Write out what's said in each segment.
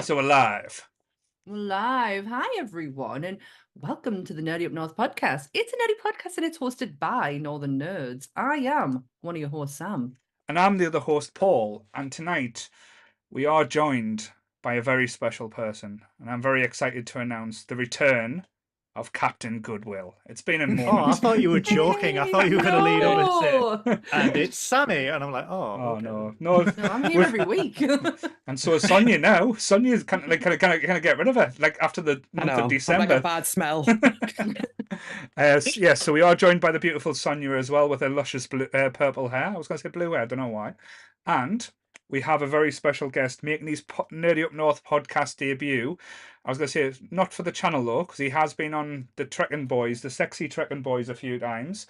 So we're live. Live. Hi, everyone, and welcome to the Nerdy Up North podcast. It's a nerdy podcast and it's hosted by Northern Nerds. I am one of your hosts, Sam. And I'm the other host, Paul. And tonight we are joined by a very special person. And I'm very excited to announce the return of Captain Goodwill. It's been a moment. Oh, I thought you were joking. I thought you were going to lead up and say, No, and it's Sammy. And I'm like, Oh, okay. no. no, I'm here every week. And so is Sonia now. Sonia's kind of get rid of her, like after the month of I'm December. like a bad smell. Yes, so we are joined by the beautiful Sonia as well with her luscious blue, purple hair. I was going to say blue hair, I don't know why. And we have a very special guest making his Nerdy Up North podcast debut. I was going to say, not for the channel though, because he has been on the Trekking Boys, the sexy Trekking Boys a few times.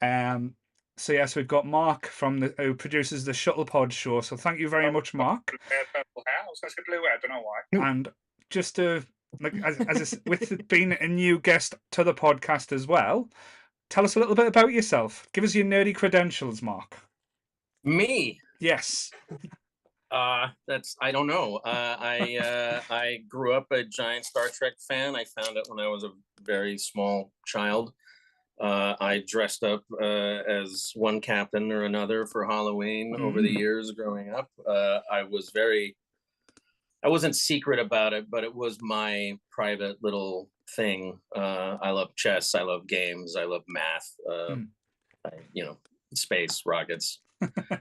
So yes, we've got Mark who produces the Shuttle Pod show. So thank you very much, Mark. Purple hair. I was going to say blue hair, I don't know why. And just to... with being a new guest to the podcast as well, tell us a little bit about yourself. Give us your nerdy credentials, Mark. Me? Yes. That's I don't know. I grew up a giant Star Trek fan. I found it when I was a very small child. I dressed up as one captain or another for Halloween over the years growing up. I wasn't secret about it, but it was my private little thing. I love chess. I love games. I love math. Space, rockets.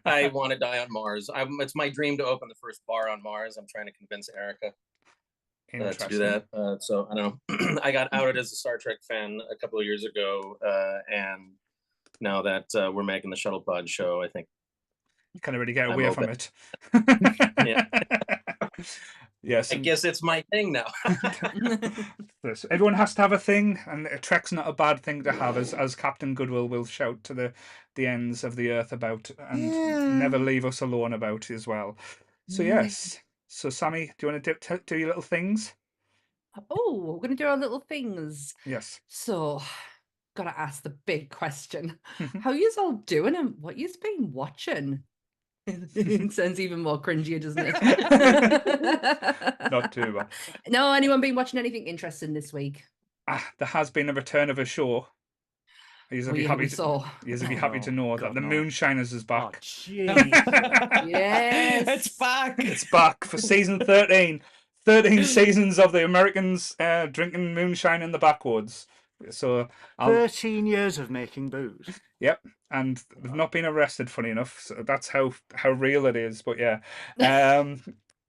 I want to die on Mars. It's my dream to open the first bar on Mars. I'm trying to convince Erica to do that. So I don't know. I got outed as a Star Trek fan a couple of years ago, and now that we're making the Shuttle Pod show, I think you can't really get away from it. Yeah. Yes, I guess it's my thing now. Everyone has to have a thing, and Trek's not a bad thing to have, as Captain Goodwill will shout to the ends of the earth about, and never leave us alone about as well. So yes. So Sammy, do you want to do your little things? Oh, we're going to do our little things. Yes. So, got to ask the big question. How you all doing and what you've been watching? It sounds even more cringier, doesn't it? Not too bad. No, anyone been watching anything interesting this week? There has been a return of a show. You'll be happy to know that the Moonshiners is back. Oh, jeez. Yes, It's back. It's back for season 13. 13 seasons of the Americans drinking moonshine in the backwoods. So 13 years of making booze. Yep, and they've not been arrested, funny enough. So that's how real it is. But yeah,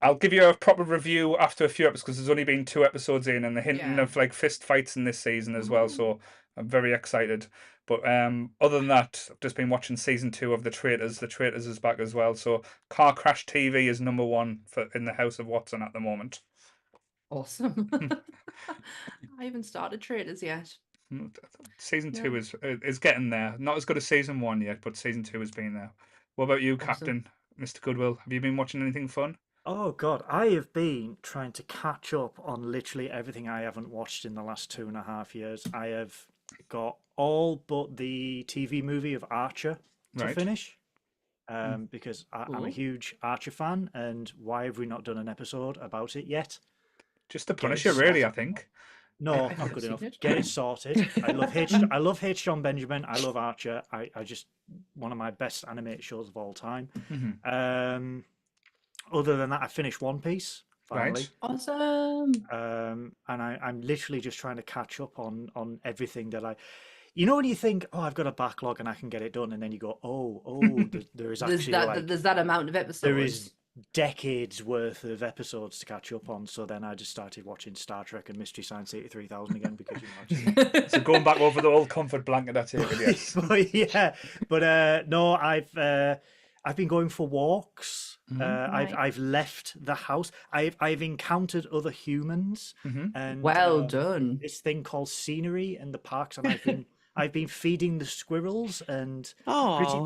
I'll give you a proper review after a few episodes because there's only been 2 episodes in, and they're hinting of like fist fights in this season as well. So I'm very excited. But other than that, I've just been watching season 2 of The Traitors. The Traitors is back as well. So Car Crash TV is #1 in the House of Watson at the moment. Awesome. I haven't started Traitors yet. Season 2 is getting there. Not as good as season 1 yet, but season 2 has been there. What about you, Captain, Mr. Goodwill? Have you been watching anything fun? Oh, God. I have been trying to catch up on literally everything I haven't watched in the last 2.5 years. I have got all but the TV movie of Archer to finish. Because I'm a huge Archer fan, and why have we not done an episode about it yet? Just to punish you, really, I think. No, not good enough. Get it sorted. I love H. John Benjamin. I love Archer. I just one of my best animated shows of all time. Other than that, I finished One Piece finally. Right. Awesome. And I'm literally just trying to catch up on everything that you know when you think, oh, I've got a backlog and I can get it done, and then you go, there is actually there's that amount of episodes. There is decades worth of episodes to catch up on. So then I just started watching Star Trek and Mystery Science 83,000 again because So going back over the old comfort blanket, that's it. Yes. No, I've been going for walks. I've left the house. I've encountered other humans, and well done. This thing called scenery in the parks, and I've been feeding the squirrels, and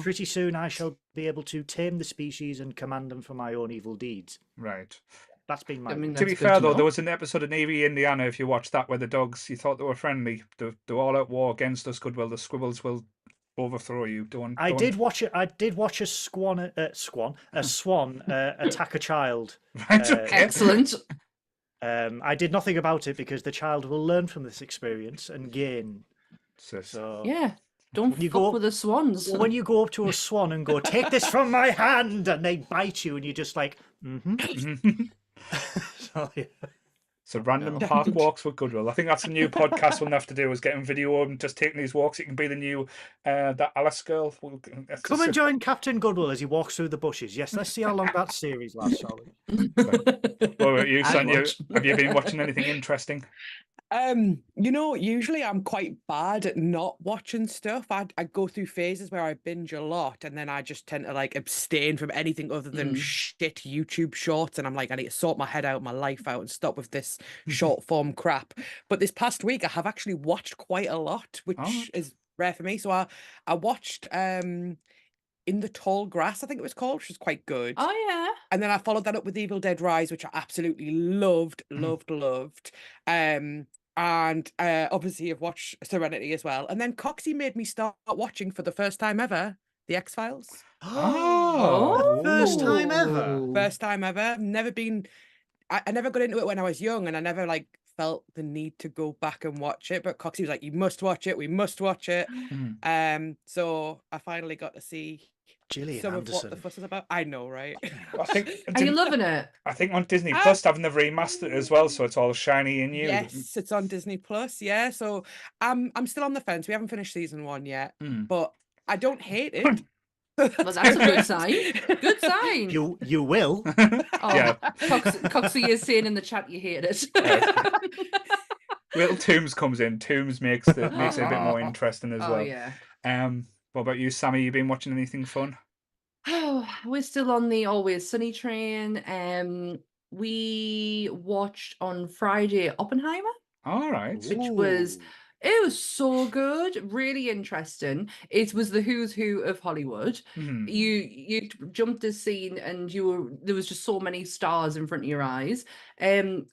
pretty soon I shall be able to tame the species and command them for my own evil deeds. Right. That's been my. To be fair, though, there was an episode of Navy, Indiana, if you watched that, where the dogs, you thought they were friendly. They're all at war against us. Goodwill. The squirrels will overthrow you. I did watch it. I did watch a swan attack a child. Right. Okay. Excellent. I did nothing about it because the child will learn from this experience and gain. So Yeah. Don't when you fuck go with the swans. well, when you go up to a swan and go, take this from my hand, and they bite you, and you're just like, so, yeah. So random No. park walks with Goodwill. I think that's a new podcast we'll have to do, is getting video of them just taking these walks. It can be the new that Alice girl. Come and join Captain Goodwill as he walks through the bushes. Yes, let's see how long that series lasts, shall we? What about you, I'd Sonia? watch. Have you been watching anything interesting? Usually I'm quite bad at not watching stuff. I go through phases where I binge a lot, and then I just tend to like abstain from anything other than shit YouTube shorts. And I'm like, I need to sort my head out, my life out, and stop with this short form crap. But this past week, I have actually watched quite a lot, which is rare for me. So I watched In the Tall Grass, I think it was called, which was quite good. Oh yeah. And then I followed that up with Evil Dead Rise, which I absolutely loved. And obviously I've watched Serenity as well. And then Coxie made me start watching for the first time ever The X-Files. Oh. First time ever. First time ever. Never been. I never got into it when I was young, and I never like felt the need to go back and watch it. But Coxie was like, "You must watch it. We must watch it." So I finally got to see Gillian some Anderson. of what the fuss is about. I know, right? I think. Are you loving it? I think on Disney Plus having the remastered as well, so it's all shiny and new. Yes, it's on Disney Plus. Yeah, so I'm still on the fence. We haven't finished season 1 yet, but I don't hate it. Well, that's a good sign. Good sign. You will. Oh, Yeah. Coxie is saying in the chat you hate it. Little Toombs comes in. Toombs makes it a bit more interesting as well. Oh yeah. What about you, Sammy? You been watching anything fun? Oh, we're still on the Always Sunny train. We watched on Friday Oppenheimer, All right. which was so good, really interesting. It was the who's who of Hollywood. You jumped a scene and there was just so many stars in front of your eyes. I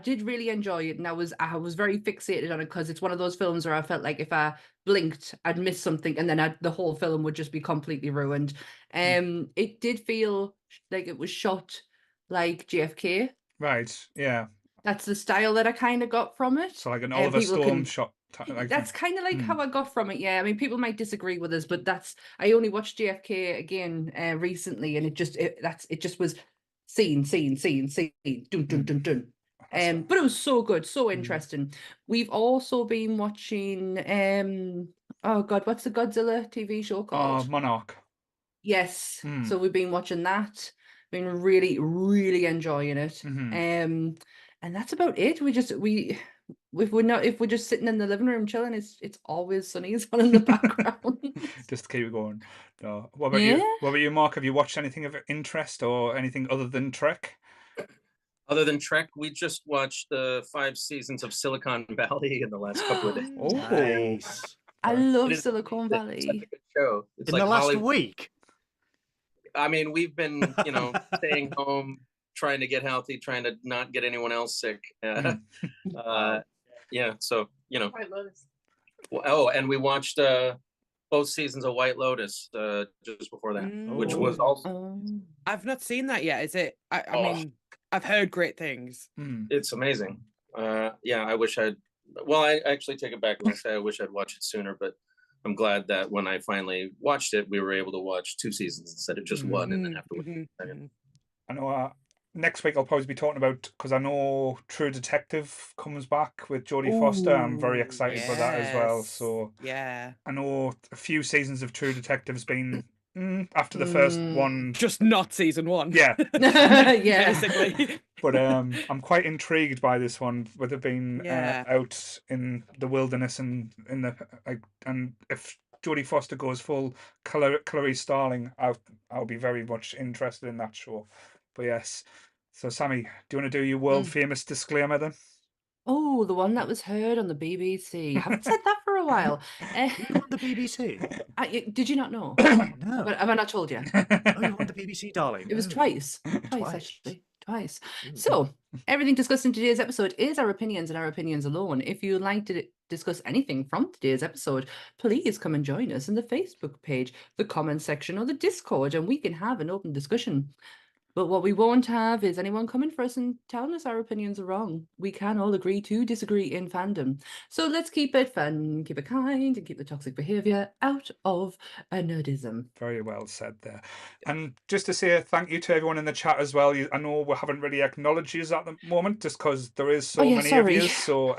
did really enjoy it, and I was very fixated on it because it's one of those films where I felt like if I blinked, I'd miss something, and then the whole film would just be completely ruined. It did feel like it was shot like JFK. Right. Yeah. That's the style that I kind of got from it. So like an Oliver Stone shot. That's kind of like how I got from it. Yeah, I mean, people might disagree with us, but I only watched JFK again recently, and it just was scene, dun dun dun dun. But it was so good, so interesting. We've also been watching oh god, what's the Godzilla TV show called? Monarch. Yes. So we've been watching that. Been really, really enjoying it. And that's about it. If we're just sitting in the living room chilling, it's Always Sunny is on in the background. Just keep it going. No. What about you? What about you, Mark? Have you watched anything of interest or anything other than Trek? Other than Trek, we just watched the 5 seasons of Silicon Valley in the last couple of days. Nice. I love It is- Silicon It's such a Valley. good show. It's In like the last Hollywood. week. I mean, we've been, staying home, trying to get healthy, trying to not get anyone else sick. Yeah, so, White Lotus. Oh, and we watched both seasons of White Lotus just before that, which was also I've not seen that yet. Is it? I mean, I've heard great things. it's amazing. Yeah, I wish I actually take it back and say I wish I'd watched it sooner, but I'm glad that when I finally watched it, we were able to watch 2 seasons instead of just one, and then have to wait a second. I know next week I'll probably be talking about, because I know True Detective comes back with Jodie Foster. I'm very excited for that as well. So yeah, I know a few seasons of True Detective's been after the first one. just not season 1. Yeah. Yeah. Basically. But I'm quite intrigued by this one, with it being out in the wilderness and in the and if Jodie Foster goes full Clarice Starling, I'll be very much interested in that show. But yes, so Sammy, do you want to do your world famous disclaimer then? Oh, the one that was heard on the BBC. I haven't said that for a while. You want the BBC? Did you not know? No. But have I not told you? Oh, you want the BBC, darling? It was Oh. twice. Twice, actually. Twice. So, everything discussed in today's episode is our opinions and our opinions alone. If you'd like to discuss anything from today's episode, please come and join us in the Facebook page, the comment section, or the Discord, and we can have an open discussion. But what we won't have is anyone coming for us and telling us our opinions are wrong. We can all agree to disagree in fandom. So let's keep it fun, keep it kind, and keep the toxic behaviour out of a nerdism. Very well said there. And just to say thank you to everyone in the chat as well. I know we haven't really acknowledged you at the moment just because there is so many of you. So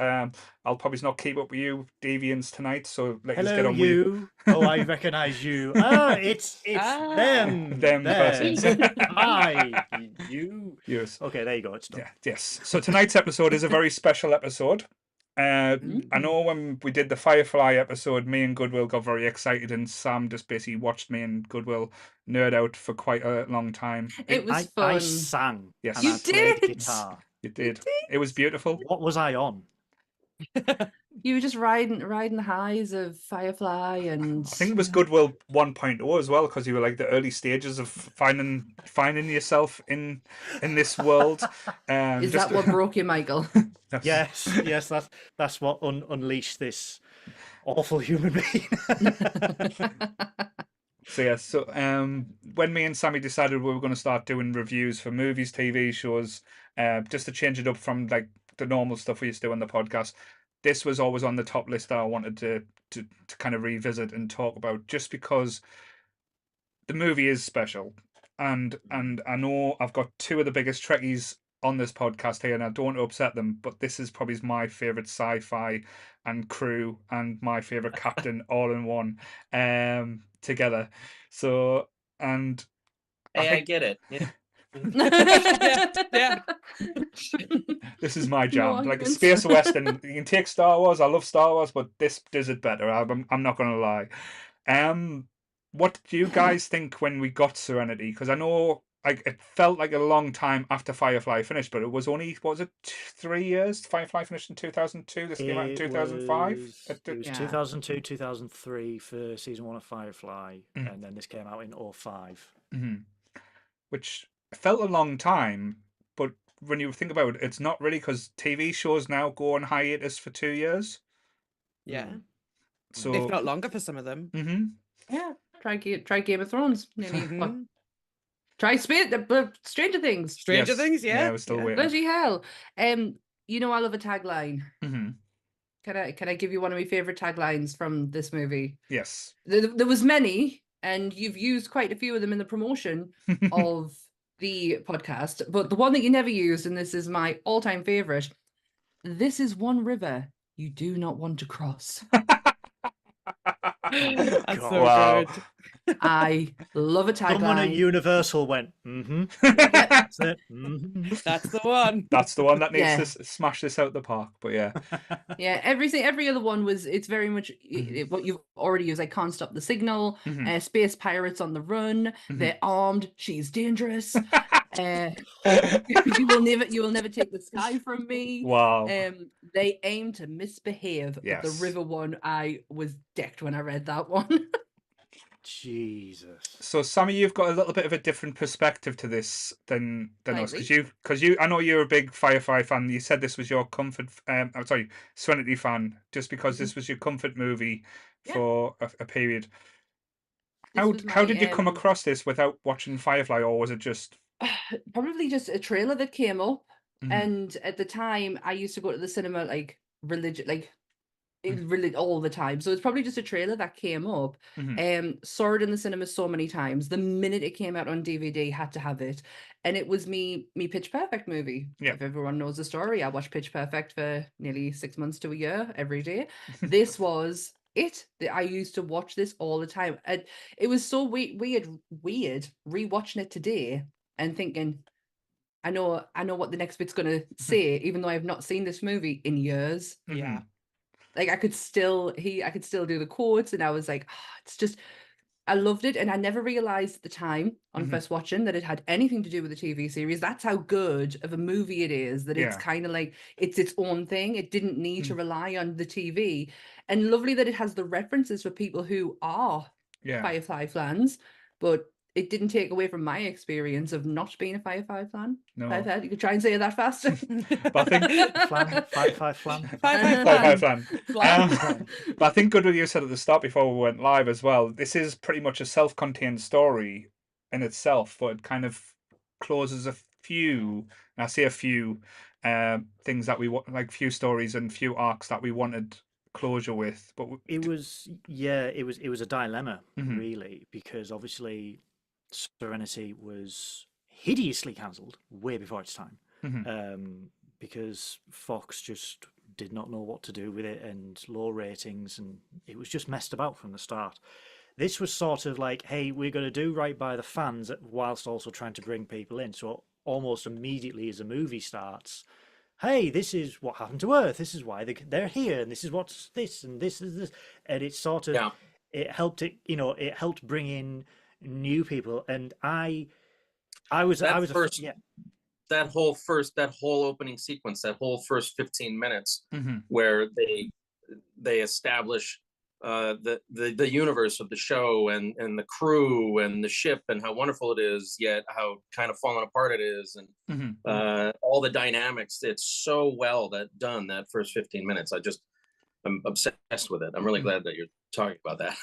I'll probably not keep up with you deviants tonight. So let's get Hello, on you. Oh, I recognise you. It's them. Them persons. Hi, you. Yes. Okay, there you go. It's done. Yeah, yes. So tonight's episode is a very special episode. I know when we did the Firefly episode, me and Goodwill got very excited, and Sam just basically watched me and Goodwill nerd out for quite a long time. It was I fun. sang. Yes. And You I played did! guitar. You did. It was beautiful. What was I on? You were just riding the highs of Firefly, and I think it was Goodwill 1.0 as well, because you were like the early stages of finding yourself in this world. Is that what broke you, Michael? Yes, that's what unleashed this awful human being. So yeah, so when me and Sammy decided we were going to start doing reviews for movies, TV shows, just to change it up from like the normal stuff we used to do on the podcast, this was always on the top list that I wanted to kind of revisit and talk about, just because the movie is special, and I know I've got two of the biggest Trekkies on this podcast here, and I don't want to upset them, but this is probably my favorite sci-fi and crew and my favorite captain all in one together. So, and Hey, I think get it. Yeah. Yeah. this is my No jam. Like arguments. space western, you can take Star Wars. I love Star Wars, but this does it better. I'm not going to lie. What do you guys think when we got Serenity? Because I know like it felt like a long time after Firefly finished, but it was only, what was it, 3 years? Firefly finished in 2002. This came out in 2005. It was Yeah. 2002, 2003 for season 1 of Firefly, Mm. and then this came out in 2005. Which felt a long time, but when you think about it, it's not really, because TV shows now go on hiatus for 2 years. Yeah. So If not longer for some of them. Yeah, try Game of Thrones. Nearly. What? Mhm. Try Stranger Things. Stranger Yes. Things, yeah. we're still yeah. waiting. Bloody hell. You know I love a tagline. Mm-hmm. Can I give you one of my favorite taglines from this movie? Yes. There was many, and you've used quite a few of them in the promotion of the podcast. But the one that you never used, and this is my all-time favorite: "This is one river you do not want to cross." That's so Wow. good. I love a Someone at tagline. Universal went, that's it. Mhm. That's the one. That's the one that needs Yeah. to smash this out the park. But yeah. Yeah, every other one was, it's very much what you've already used. Like, can't stop the signal, Mhm. space pirates on the run, Mhm. they're armed, she's dangerous. You will never take the sky from me. Wow. They aim to misbehave. But Yes. the river one, I was decked when I read that one. Jesus. So Sammy, you've got a little bit of a different perspective to this than us, because you I know you're a big Firefly fan. You said this was your comfort. I'm sorry, Serenity fan, just because this was your comfort movie Yeah. for a period. This How was how my, did you come across this without watching Firefly, or was it just? probably just a trailer that came up, Mhm. and at the time I used to go to the cinema like really all the time, so it's probably just a trailer that came up. Saw it in the cinema so many times. The minute it came out on DVD, had to have it, and it was me Pitch Perfect movie. Yeah. If everyone knows the story, I watched Pitch Perfect for nearly 6 months to a year every day. This was it. I used to watch this all the time, and it was so weird rewatching it today and thinking, I know what the next bit's gonna say, even though I have not seen this movie in years. Yeah. Like, I could still do the quotes, and I was like, it's just, I loved it, and I never realized at the time on first watching that it had anything to do with the TV series. That's how good of a movie it is, that it's Yeah. kind of like it's its own thing. It didn't need to rely on the TV, and lovely that it has the references for people who are Yeah. Firefly fans, but it didn't take away from my experience of not being a Firefly fan. No. Firefly, you could try and say that faster. But I think Flan, five flan. Firefly fan. Flan. But I think good what you said at the start before we went live as well. This is pretty much a self-contained story in itself, but it kind of closes a few. And I say a few things that we want, like few stories and few arcs that we wanted closure with. But it was a dilemma really, because obviously Serenity was hideously cancelled way before its time, because Fox just did not know what to do with it, and low ratings, and it was just messed about from the start. This was sort of like, hey, we're going to do right by the fans whilst also trying to bring people in. So almost immediately as a movie starts, hey, this is what happened to Earth. This is why they're here, and this is what's this, and this is this, and it's sort of it helped bring in new people, and I was that whole opening sequence, that whole first 15 minutes, where they establish the universe of the show and the crew and the ship and how wonderful it is, yet how kind of fallen apart it is, and all the dynamics. It's so well done, that first 15 minutes. I'm obsessed with it. I'm really glad that you're talking about that.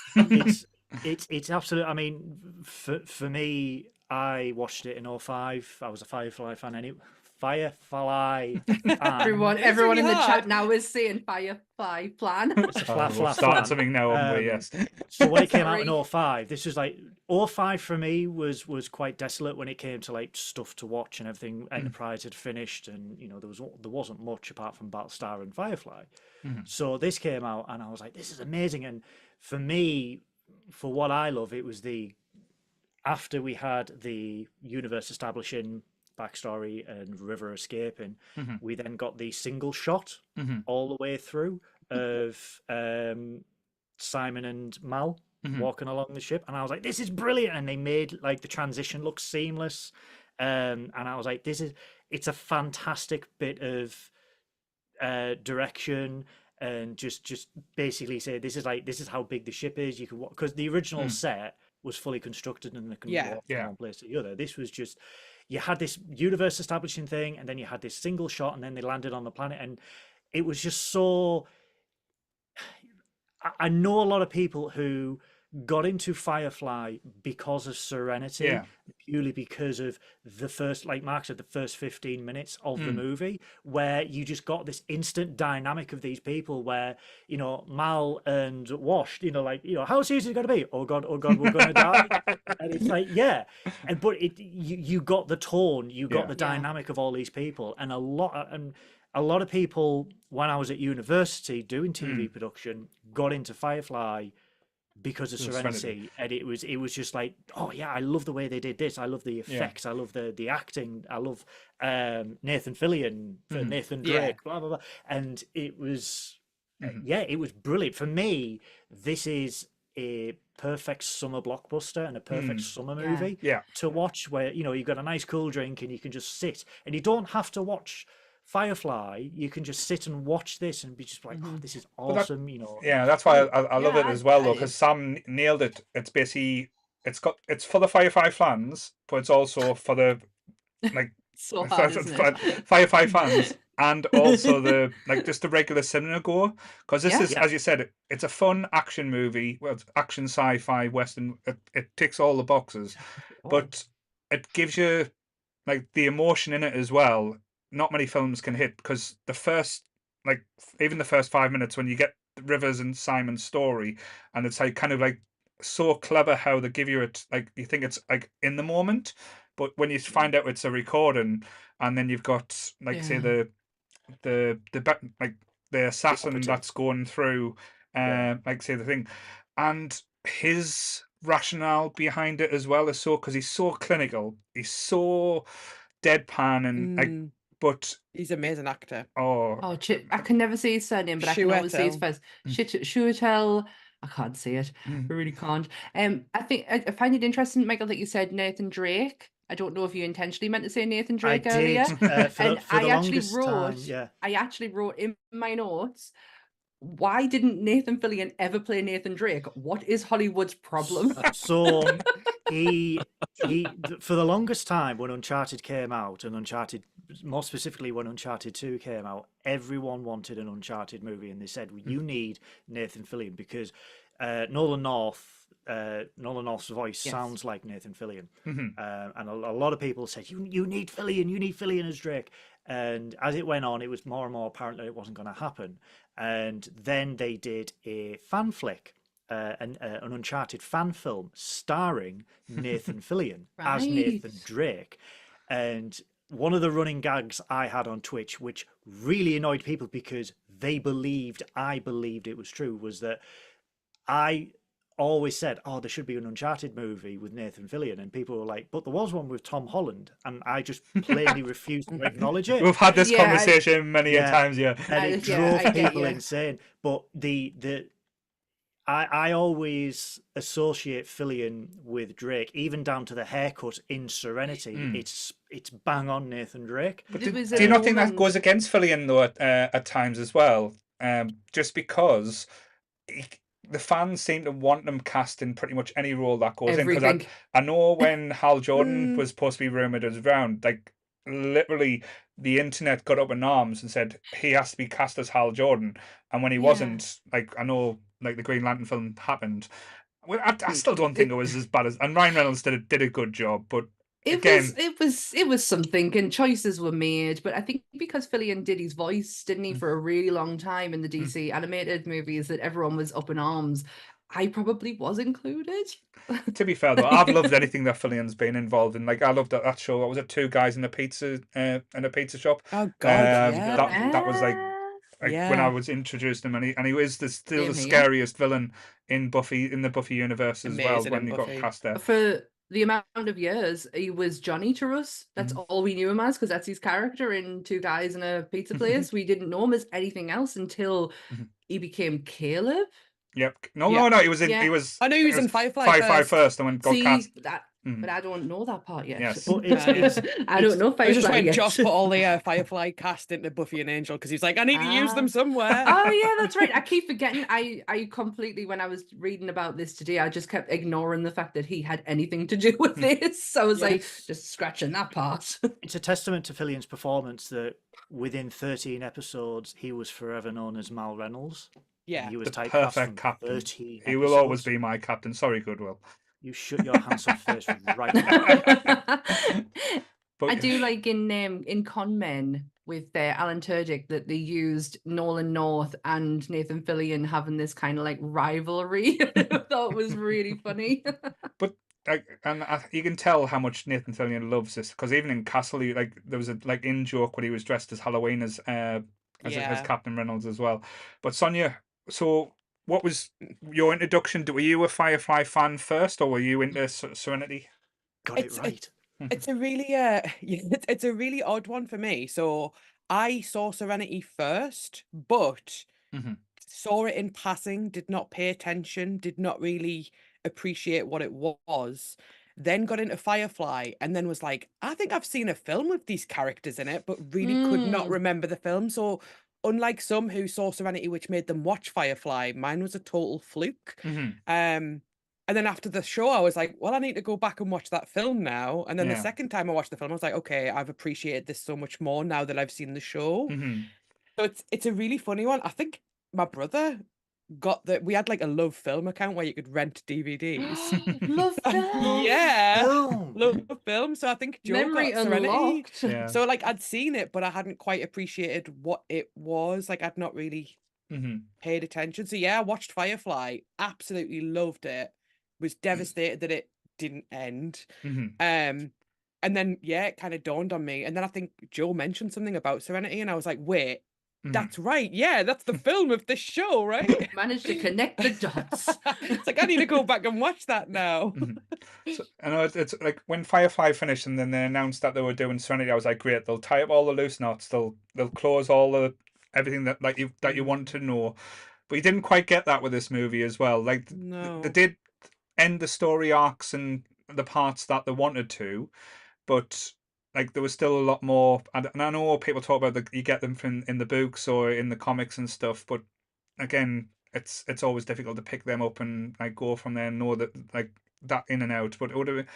It's absolute. I mean, for me, I watched it in 2005. I was a Firefly fan anyway. Firefly fan. Everyone in the chat now is saying Firefly plan. It's a we'll start something now, yes. So when it came out in 2005, this was like 2005 for me was quite desolate when it came to like stuff to watch and everything. Enterprise had finished, and there wasn't much apart from Battlestar and Firefly. So this came out, and I was like, this is amazing. And for me, for what I love, it was after we had the universe establishing backstory and River escaping, we then got the single shot all the way through of Simon and Mal walking along the ship, and I was like, this is brilliant. And they made like the transition look seamless, and I was like, it's a fantastic bit of direction, and just basically say this is how big the ship is. You can walk, because the original set was fully constructed and they can walk from one place to the other. This was just, you had this universe establishing thing, and then you had this single shot, and then they landed on the planet, and it was just so. I know a lot of people who got into Firefly because of Serenity, purely because of the first, like Mark said, the first 15 minutes of the movie, where you just got this instant dynamic of these people where, Mal and Wash, how serious is it going to be? Oh God, we're going to die. And it's like, but you got the tone, you got the dynamic of all these people, and a lot of people, when I was at university doing TV production, got into Firefly because of Serenity, and it was just like, oh yeah, I love the way they did this. I love the effects. I love the acting. I love Nathan Fillion for Nathan Drake. Blah blah blah. And it was, it was brilliant for me. This is a perfect summer blockbuster and a perfect summer movie to watch, where you've got a nice cool drink and you can just sit, and you don't have to watch Firefly. You can just sit and watch this and be just like, oh, this is awesome. That's why I love it as well, though, because Sam nailed it. It's basically it's for the Firefly fans, but it's also for the so hard, isn't it? Firefly fans, and also the just the regular cinema goer, because this is, as you said, it's a fun action movie. Well, it's action, sci-fi, western. It ticks all the boxes, but it gives you the emotion in it as well. Not many films can hit, because the first, even the first 5 minutes, when you get Rivers and Simon's story, and it's so clever how they give you it, you think it's in the moment, but when you find out it's a recording, and then you've got say the assassin that's going through, say the thing, and his rationale behind it as well is because he's so clinical, he's so deadpan, and but he's an amazing actor. I can never say his surname, but I can always say his first. Shuatel. I can't say it. I really can't. I find it interesting, Michael, that you said Nathan Drake. I don't know if you intentionally meant to say Nathan Drake earlier. I actually wrote in my notes, why didn't Nathan Fillion ever play Nathan Drake? What is Hollywood's problem? So he for the longest time, when Uncharted came out, and more specifically when Uncharted 2 came out, everyone wanted an Uncharted movie, and they said, you need Nathan Fillion, because Nolan North Nolan North's voice Yes. sounds like Nathan Fillion. Mhm. And a lot of people said, you need Fillion as Drake. And as it went on, it was more and more apparent that it wasn't going to happen. And then they did a fan flick, an Uncharted fan film starring Nathan Fillion as Nathan Right. Drake. And one of the running gags I had on Twitch, which really annoyed people because I believed it was true, was that I always said, "Oh, there should be an Uncharted movie with Nathan Fillion," and people were like, "But there was one with Tom Holland," and I just plainly refused to acknowledge it. We've had this Yeah, conversation many a Yeah. times, yeah. And it yeah, drove I get people you. insane. But I always associate Fillion with Drake, even down to the haircut in Serenity. It's bang on Nathan Drake. But There do was you a not think that Nolan- goes against Fillion though at times as well? Just because the fans seem to want them cast in pretty much any role that goes in. Because Everything. I know when Hal Jordan was supposed to be rumored as around, like literally the internet got up in arms and said he has to be cast as Hal Jordan, and when he Yeah. wasn't, like I know, like the Green Lantern film happened. Well, I still don't think it was as bad as, and Ryan Reynolds did a good job, but again, It was something, and choices were made. But I think because Fillion did his voice, didn't he, for a really long time in the DC animated movies, that everyone was up in arms. I probably was included. to be fair though, I've loved anything that Fillion's been involved in. Like I loved that show. What was it? Two guys in a pizza shop. Oh God, yeah. That was like when I Yeah. was introduced to him, and he was still the Same here. scariest villain in the Buffy universe as well Amazing when in he got Buffy. cast there. For the amount of years he was Johnny to us, that's all we knew him as, because that's his character in Two Guys in a Pizza Place. We didn't know him as anything else until he became Caleb. Yep. No, Yeah. no, he was in. Yeah. He was. I know he was in Firefly Firefly first. first, and when got See cast. that, but I don't know that part yet. Yes. But it's I don't know It was just Firefly when yet. Josh put all the Firefly cast into Buffy and Angel because he's like, I need to use them somewhere. Oh yeah, that's right. I keep forgetting. I completely, when I was reading about this today, I just kept ignoring the fact that he had anything to do with this. So I was like, just scratching that part. It's a testament to Fillion's performance that within 13 episodes he was forever known as Mal Reynolds. Yeah. He was The typecast perfect from captain. 13 He will always episodes. be my captain. Sorry, Goodwill. You shut your handsome face right now. But I do like in Con Men with Alan Tudyk that they used Nolan North and Nathan Fillion having this kind of like rivalry. I thought it was really funny. But you can tell how much Nathan Fillion loves this, because even in Castle, there was a in joke when he was dressed as Halloween as Captain Reynolds as well. But Sonia, so what was your introduction? Were you a Firefly fan first, or were you into Serenity? Got it right. It's a really it's a really odd one for me. So I saw Serenity first, but saw it in passing, did not pay attention, did not really appreciate what it was. Then got into Firefly and then was like, I think I've seen a film with these characters in it, but really could not remember the film. So unlike some who saw Serenity, which made them watch Firefly, mine was a total fluke. And then after the show, I was like, well, I need to go back and watch that film now. And then the second time I watched the film, I was like, okay, I've appreciated this so much more now that I've seen the show. So it's a really funny one. I think my brother got we had like a Love Film account where you could rent DVDs. Love film. Yeah. Love Film. So I think Joe Memory got Serenity. unlocked. Yeah. So like I'd seen it, but I hadn't quite appreciated what it was. Like I'd not really paid attention. So yeah, I watched Firefly, absolutely loved it. Was devastated that it didn't end. And then it kind of dawned on me. And then I think Joe mentioned something about Serenity, and I was like, wait, that's right. Yeah, that's the film of this show, right? Managed to connect the dots. It's like I need to go back and watch that now. So, I know it's like when Firefly finished and then they announced that they were doing Serenity, I was like, great, they'll tie up all the loose knots, they'll close all everything that you want to know. But you didn't quite get that with this movie as well. Like they did end the story arcs and the parts that they wanted to, but like there was still a lot more. And I know people talk about you get them from in the books or in the comics and stuff, but again, it's always difficult to pick them up and like go from there and know that like that in and out. But it would have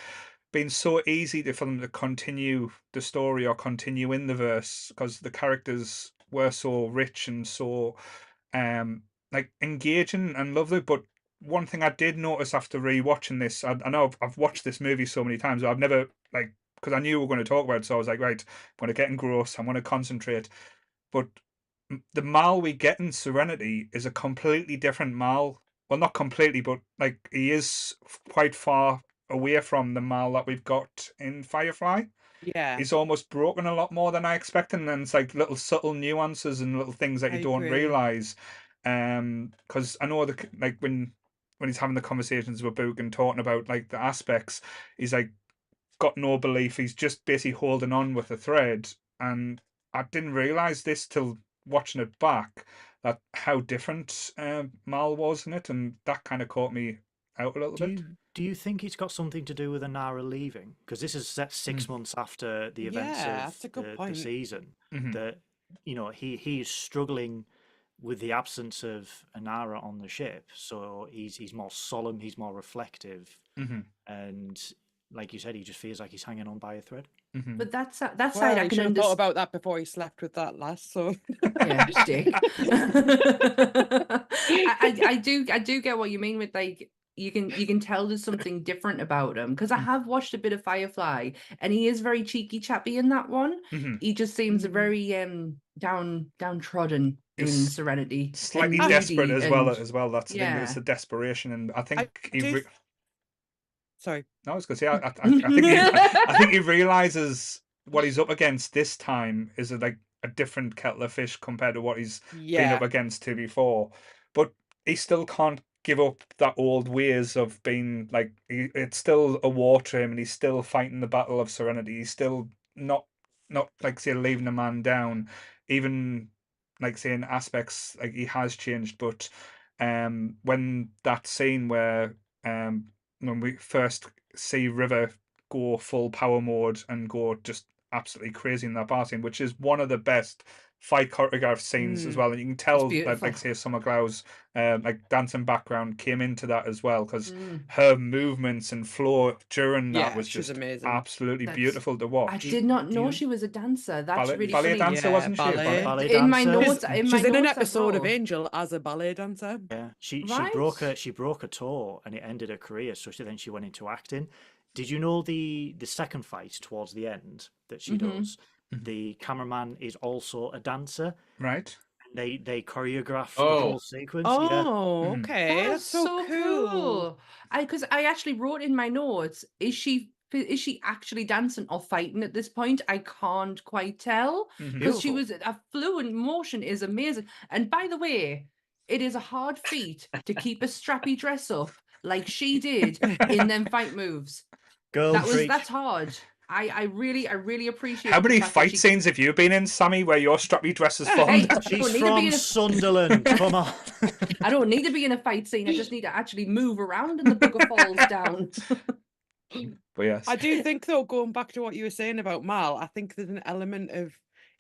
been so easy for them to continue the story or continue in the verse because the characters were so rich and so like engaging and lovely, but one thing I did notice after rewatching this, I know I've watched this movie so many times, but I've never, like, because I knew we were going to talk about it, so I was like, right, I'm going to get engrossed, I'm going to concentrate. But the Mal we get in Serenity is a completely different Mal. Well, not completely, but like he is quite far away from the Mal that we've got in Firefly. Yeah, He's almost broken a lot more than I expected, and then it's like little subtle nuances and little things that I you don't agree. realize. Because I know like when he's having the conversations with Book and talking about like the aspects, he's like got no belief. He's just basically holding on with a thread, and I didn't realize this till watching it back that how different Mal was in it, and that kind of caught me out a little bit. Do you think it's got something to do with Anara leaving? Because this is set 6 months after the events Yeah, of that's a good the point. season. Mhm. That he is struggling with the absence of Anara on the ship, so he's more solemn, he's more reflective, Mhm. and like you said, he just feels like he's hanging on by a thread. Mhm. But that side Well, I he can should have thought understand. about that before he slept with that lass. So Yeah, dick. I do get what you mean with like you can tell there's something different about him because I have watched a bit of Firefly and he is very cheeky chappy in that one. Mhm. He just seems Mm. very downtrodden in He's Serenity slightly and desperate moody as well. and That's the thing. It's yeah. the desperation, and I I think he. do. Sorry. No, I was going to say, I think I think he realizes what he's up against this time is like a different kettle of fish compared to what he's been up Yeah. against to before. But he still can't give up that old ways of being like it's still a war to him, and he's still fighting the battle of Serenity. He's still not like say leaving a man down, even like saying aspects like he has changed. But when that scene where when we first see River go full power mode and go just absolutely crazy in that bar scene, which is one of the best fight choreographed scenes as Mm. well. And you can It's tell that, beautiful. like, say, Summer Glau's like dancing background came into that as well because Mm. her movements and flow during that Yeah, was she's just amazing. absolutely That's beautiful to I watch. did not Do know you she was a dancer. That's really Ballet funny. dancer, Yeah, wasn't she? ballet. ballet In my dancer? notes, She's in an I episode of wrote, Angel as a ballet dancer. Yeah, she right? she broke a toe and it ended her career. So she went into acting. Did you know the second fight towards the end that she Mm-hmm. does? The cameraman is also a dancer. Right? They choreograph the Oh, whole sequence. Yeah, Oh, Mhm. okay. That is That's so so cool. cool. Because I actually wrote in my notes, is she actually dancing or fighting at this point? I can't quite tell Mhm. because she beautiful. was a fluent motion is amazing. And by the way, it is a hard feat to keep a strappy dress up like she did in them fight moves. Girl preach. That's hard. I really How appreciate the many fact that fight she. scenes have you been in, Sammy, where your strappy dress has fallen Hey, down? I She's don't need to be from in a. Sunderland. Come on. I don't need to be in a fight scene. I just need to actually move around and the bugger falls down. But yes. I do think, though, going back to what you were saying about Mal, I think there's an element of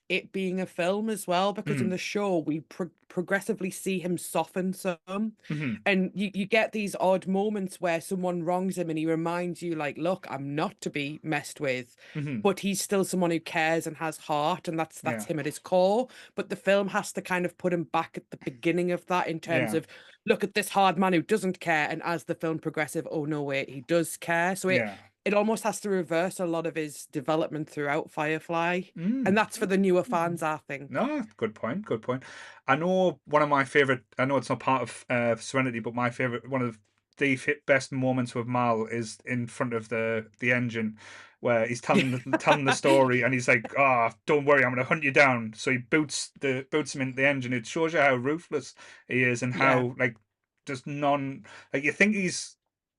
it being a film as well, because in Mm. the show we progressively see him soften some, Hmm. and you get these odd moments where someone wrongs him and he reminds you, like, look, I'm not to be messed with, Hmm. but he's still someone who cares and has heart, and that's Yeah. him at his core. But the film has to kind of put him back at the beginning of that in terms Yeah. of, look at this hard man who doesn't care, and as the film progresses, oh no, wait, he does care. So Yeah. it almost has to reverse a lot of his development throughout Firefly. And Mm. that's for the newer fans, I think. No, good point. Good point. I know one of my favorite. I know it's not part of Serenity, but my favorite, one of the best moments with Mal is in front of the engine, where he's telling the story, and he's like, "Ah, don't worry, I'm going to hunt you down." So he boots him into the engine. It shows you how ruthless he is, and Yeah. how like just like you think he's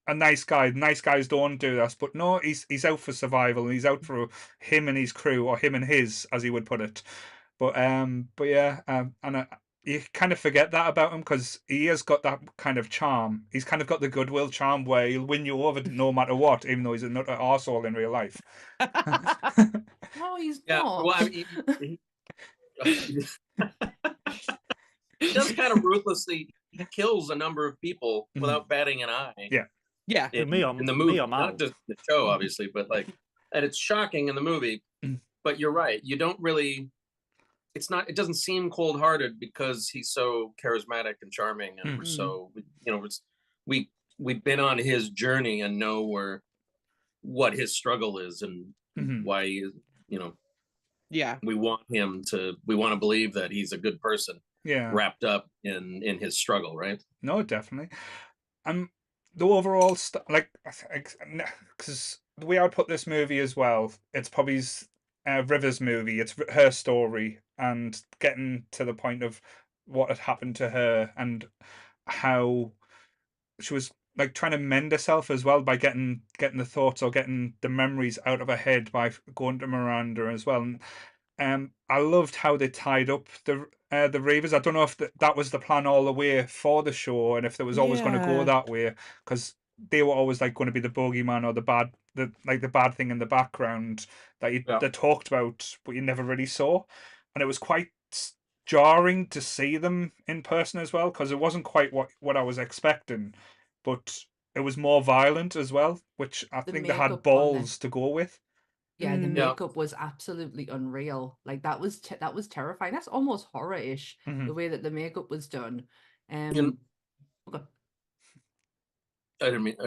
a nice guy. Nice guys don't do this, but no, he's out for survival, and he's out for him and his crew, or him and his, as he would put it. But yeah, you kind of forget that about him because he has got that kind of charm. He's kind of got the goodwill charm where he'll win you over no matter what, even though he's a nutter arsehole in real life. No, he's yeah. Well, not. I mean, he does kind of ruthlessly. He kills a number of people Mhm. without batting an eye. Yeah. Yeah. In, Me or in the movie, Mal. not just the show, obviously, but like, and it's shocking in the movie. Mm. But you're right. You don't really. It's not. It doesn't seem cold-hearted because he's so charismatic and charming, and we're Mm. so we've been on his journey and know what his struggle is and why you know we want to believe that he's a good person wrapped up in his struggle, right? No, definitely. The overall like, because the way I'd put this movie as well, it's probably River's movie. It's her story and getting to the point of what had happened to her and how she was like trying to mend herself as well by getting the thoughts or getting the memories out of her head by going to Miranda as well. And I loved how they tied up the Reavers. I don't know if that was the plan all the way for the show, and if there was always going to go that way, because they were always like going to be the bogeyman or the bad thing in the background that they talked about, but you never really saw, and it was quite jarring to see them in person as well, because it wasn't quite what I was expecting, but it was more violent as well, which I think they had balls to go with. Yeah, the makeup was absolutely unreal. Like that was terrifying. That's almost horror-ish, the way that the makeup was done. Okay. I didn't mean.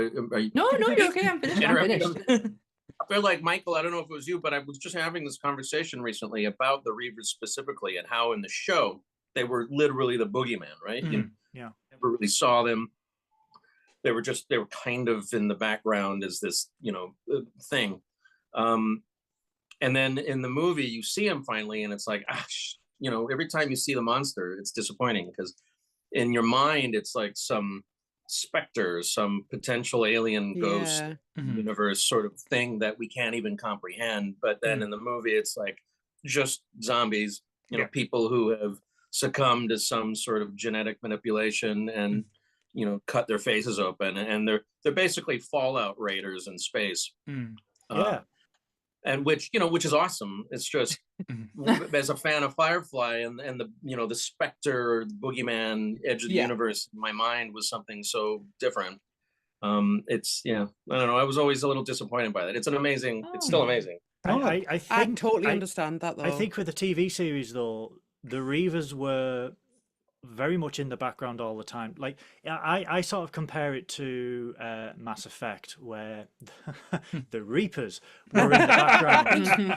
No, you're okay. I'm finished. I'm finished. I feel like, Michael, I don't know if it was you, but I was just having this conversation recently about the Reavers specifically and how in the show they were literally the boogeyman, right? You never really saw them. They were kind of in the background as this, thing. And then in the movie, you see him finally, and it's like, every time you see the monster, it's disappointing because in your mind, it's like some specter, some potential alien ghost universe sort of thing that we can't even comprehend. But then in the movie, it's like just zombies, people who have succumbed to some sort of genetic manipulation and cut their faces open, and they're basically Fallout raiders in space. And which is awesome. It's just as a fan of Firefly and the specter or the boogeyman edge of the universe in my mind was something so different. It's I don't know. I was always a little disappointed by that. It's it's still amazing. I totally understand that though. I think with the TV series though, the Reavers were very much in the background all the time. Like I sort of compare it to Mass Effect, where the Reapers were in the background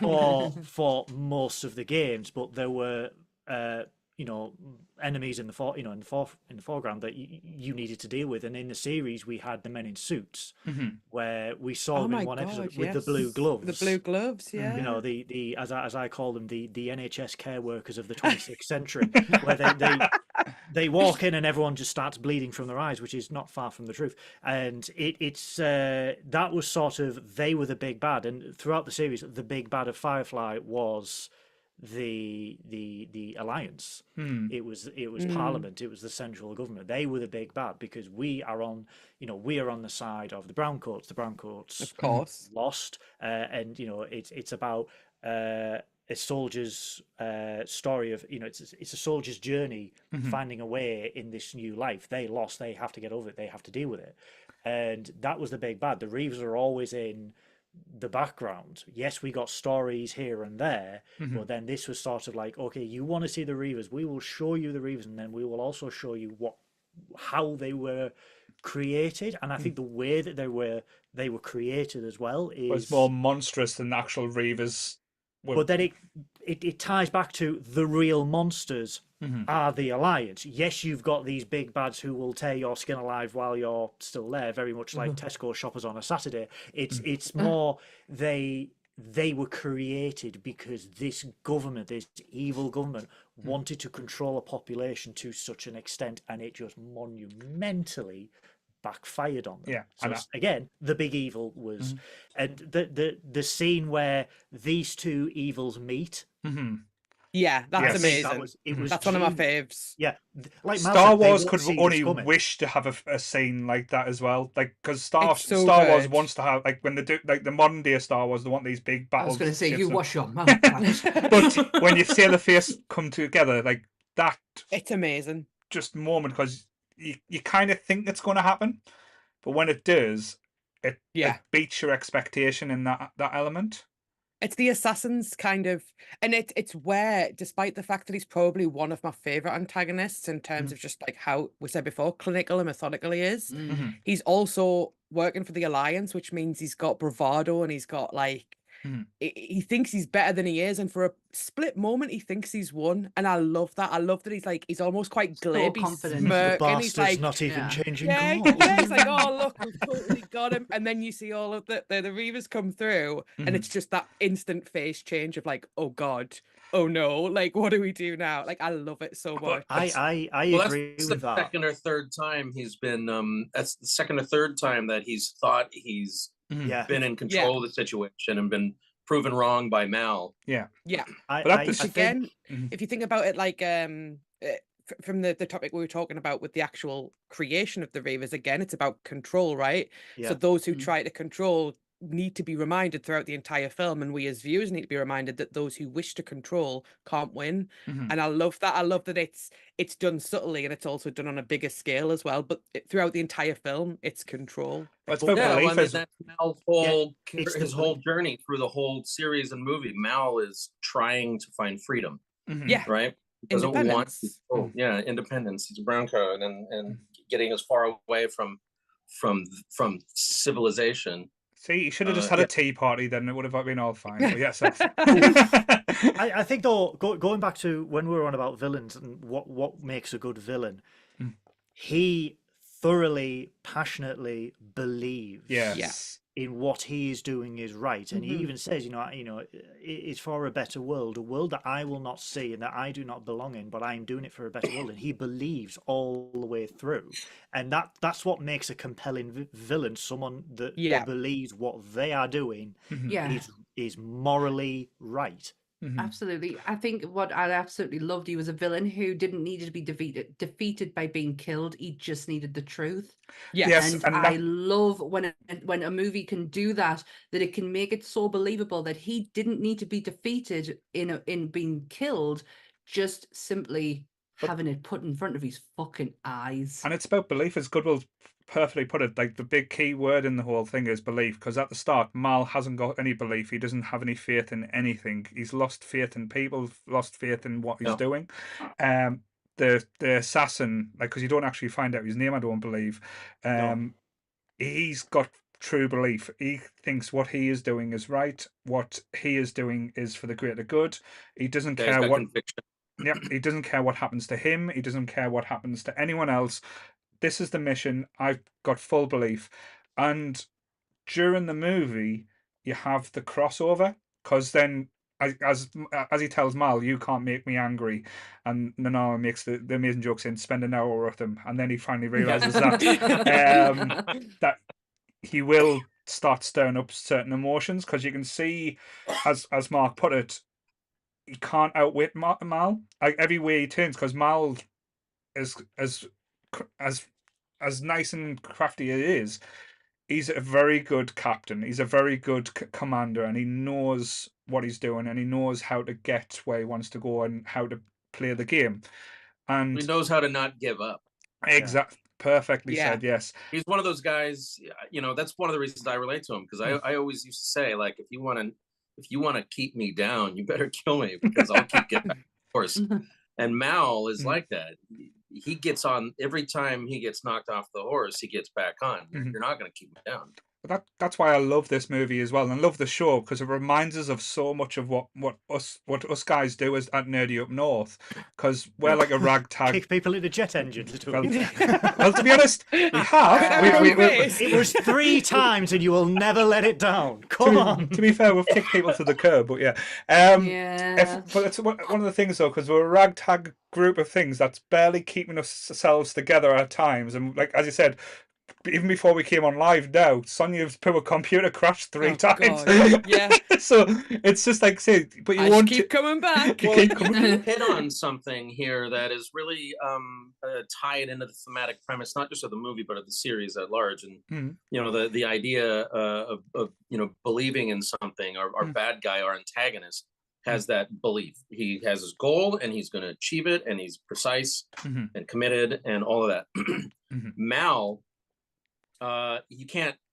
for most of the games, but there were enemies in the foreground that you needed to deal with. And in the series, we had the men in suits, where we saw them in one episode with the blue gloves. The blue gloves, yeah. The as I call them, the NHS care workers of the 26th century, where they walk in and everyone just starts bleeding from their eyes, which is not far from the truth. And it's that was sort of, they were the big bad, and throughout the series, the big bad of Firefly was the alliance. It was Parliament, it was the central government. They were the big bad because we are on the side of the browncoats. The browncoats, of course, lost, and it's about a soldier's story of it's a soldier's journey finding a way in this new life. They lost, they have to get over it, they have to deal with it, and that was the big bad. The Reavers are always in the background. Yes, we got stories here and there, but then this was sort of like, okay, you want to see the Reavers, we will show you the Reavers, and then we will also show you how they were created. And I think the way that they were created as well was more monstrous than the actual Reavers. But then it ties back to the real monsters are the Alliance. Yes, you've got these big bads who will tear your skin alive while you're still there, very much like Tesco shoppers on a Saturday. It's more they were created because this government, this evil government, wanted to control a population to such an extent, and it just monumentally backfired on them. Yeah, so again, the big evil was, and the scene where these two evils meet. Yeah, that's amazing. That's one of my faves. Yeah, like Star Wars could only wish to have a scene like that as well. Like, because Star Wars wants to have, like, when they do, like, the modern day Star Wars, they want these big battles. I was going to say, you wash your mouth. But when you see the face come together, like that, it's amazing. Just moment, because you kind of think it's going to happen, but when it does, it beats your expectation in that element. It's the assassin's kind of, and it's where, despite the fact that he's probably one of my favorite antagonists in terms of just like how we said before, clinical and methodical he is, he's also working for the Alliance, which means he's got bravado and he's got like, he thinks he's better than he is, and for a split moment he thinks he's won, and I love that. I love that he's almost quite glib, he's confident. The smirking, he's bastard's like, not even changing yeah, goals. yeah, he's like, oh look, we've totally got him, and then you see all of the Reavers come through, and it's just that instant face change of like, oh god, oh no, like what do we do now? Like I love it so much. I Well, agree that's with the that. second or third time he's been. That's the second or third time that he's thought he's Yeah, been in control of the situation and been proven wrong by Mal. Yeah. I Again, think, if you think about it, like from the topic we were talking about with the actual creation of the Reavers, again, it's about control, right? Yeah. So those who try to control need to be reminded throughout the entire film, and we as viewers need to be reminded that those who wish to control can't win. And I love that. I love that it's done subtly, and it's also done on a bigger scale as well. But throughout the entire film, it's control. It's about Yeah, well, belief I mean, as that's Mal's whole it's his the whole journey through the whole series and movie. Mal is trying to find freedom, Yeah, right? He doesn't want independence. independence. He's a brown coat and getting as far away from civilization. See, you should have just had a tea party, then it would have been all fine. But yes, I think though, going back to when we were on about villains and what makes a good villain, he thoroughly, passionately believes yes, in what he is doing is right, and he even says, it's for a better world, a world that I will not see and that I do not belong in, but I am doing it for a better world, and he believes all the way through, and that's what makes a compelling villain, someone that believes what they are doing is morally right. Absolutely. I think what I absolutely loved, he was a villain who didn't need to be defeated by being killed. He just needed the truth. Yes, and I love when a movie can do that it can make it so believable that he didn't need to be defeated in being killed, just simply having it put in front of his fucking eyes. And it's about belief, as Goodwill perfectly put it. Like the big key word in the whole thing is belief, because at the start Mal hasn't got any belief. He doesn't have any faith in anything. He's lost faith in people, lost faith in what he's doing. The assassin, like, because you don't actually find out his name, I don't believe. He's got true belief. He thinks what he is doing is right. What he is doing is for the greater good. He doesn't care what conviction. Yeah, he doesn't care what happens to him. He doesn't care what happens to anyone else. This is the mission. I've got full belief. And during the movie, you have the crossover, because then, as he tells Mal, you can't make me angry, and Nana makes the amazing joke saying, spend an hour with him, and then he finally realizes that he will start stirring up certain emotions, because you can see, as Mark put it, he can't outwit Mal. Like every way he turns, because Mal is as nice and crafty as he is, he's a very good captain. He's a very good commander, and he knows what he's doing, and he knows how to get where he wants to go and how to play the game. And he knows how to not give up. Exactly. Perfectly said. Yes. He's one of those guys. That's one of the reasons I relate to him, because I always used to say, like, if you want to keep me down, you better kill me, because I'll keep getting back, of course. And Mal is like that. He gets on every time he gets knocked off the horse. He gets back on. You're not going to keep him down. That's why I love this movie as well, and love the show, because it reminds us of so much of what us guys do as at Nerdy Up North, because we're like a ragtag. Kick people into jet engines. Well, to be honest, we have. It was 3 times, and you will never let it down. Come on. To be fair, we've kicked people to the curb, but yeah. But it's one of the things, though, because we're a ragtag group of things that's barely keeping ourselves together at times, and like as you said, even before we came on live now, Sonia's poor computer crashed 3 times. Yeah. So it's just like, say, but you won't keep coming back. Well, you hit on something here that is really tied into the thematic premise, not just of the movie, but of the series at large. And the idea of believing in something. Our bad guy, our antagonist, has that belief. He has his goal, and he's going to achieve it, and he's precise and committed, and all of that. Mal,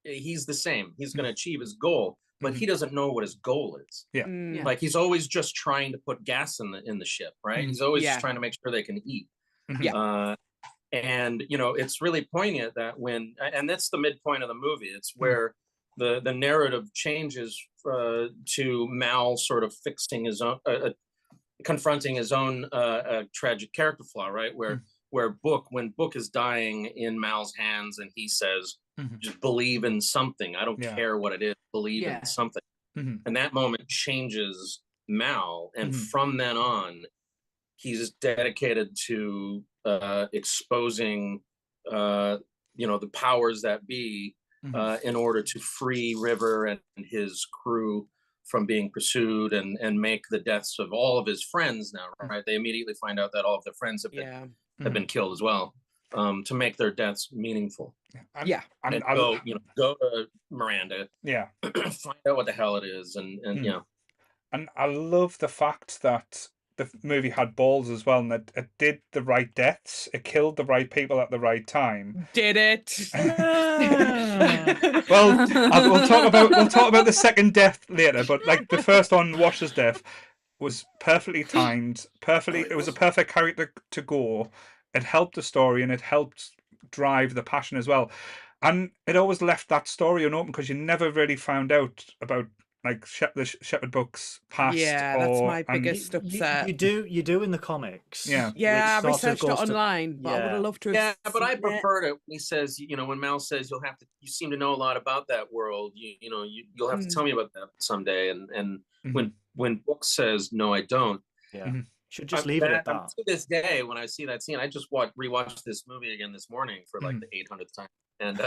he's the same. He's going to achieve his goal, but he doesn't know what his goal is. Yeah. Yeah. Like he's always just trying to put gas in the ship, right? He's always just trying to make sure they can eat. Yeah. And you know, it's really poignant that and that's the midpoint of the movie. It's where the narrative changes to Mal sort of fixing his own, confronting his own tragic character flaw, right? Where when Book is dying in Mal's hands, and he says, "Just believe in something. I don't care what it is. Believe in something." And that moment changes Mal, and from then on, he's dedicated to exposing, you know, the powers that be, in order to free River and his crew from being pursued and make the deaths of all of his friends now, right? They immediately find out that all of their friends have been killed as well, to make their deaths meaningful. And go, you know, go to Miranda, find out what the hell it is, and you know. And I love the fact that the movie had balls as well, and that it did the right deaths. It killed the right people at the right time. Did it? Well, we'll talk about the second death later. But like the first one, Wash's death, was perfectly timed. It was a perfect character to go. It helped the story, and it helped drive the passion as well. And it always left that story unopened because you never really found out about like the Shepherd books past. Yeah, that's my biggest upset. You do in the comics. Yeah, I researched it online, but I would have loved to. Yeah, but I preferred it when he says, you know, when Mal says, you seem to know a lot about that world. You'll have to tell me about that someday. And when Book says, no, I don't. Yeah. Should just leave it at that. To this day, when I see that scene, I just rewatched this movie again this morning for like the 800th time, and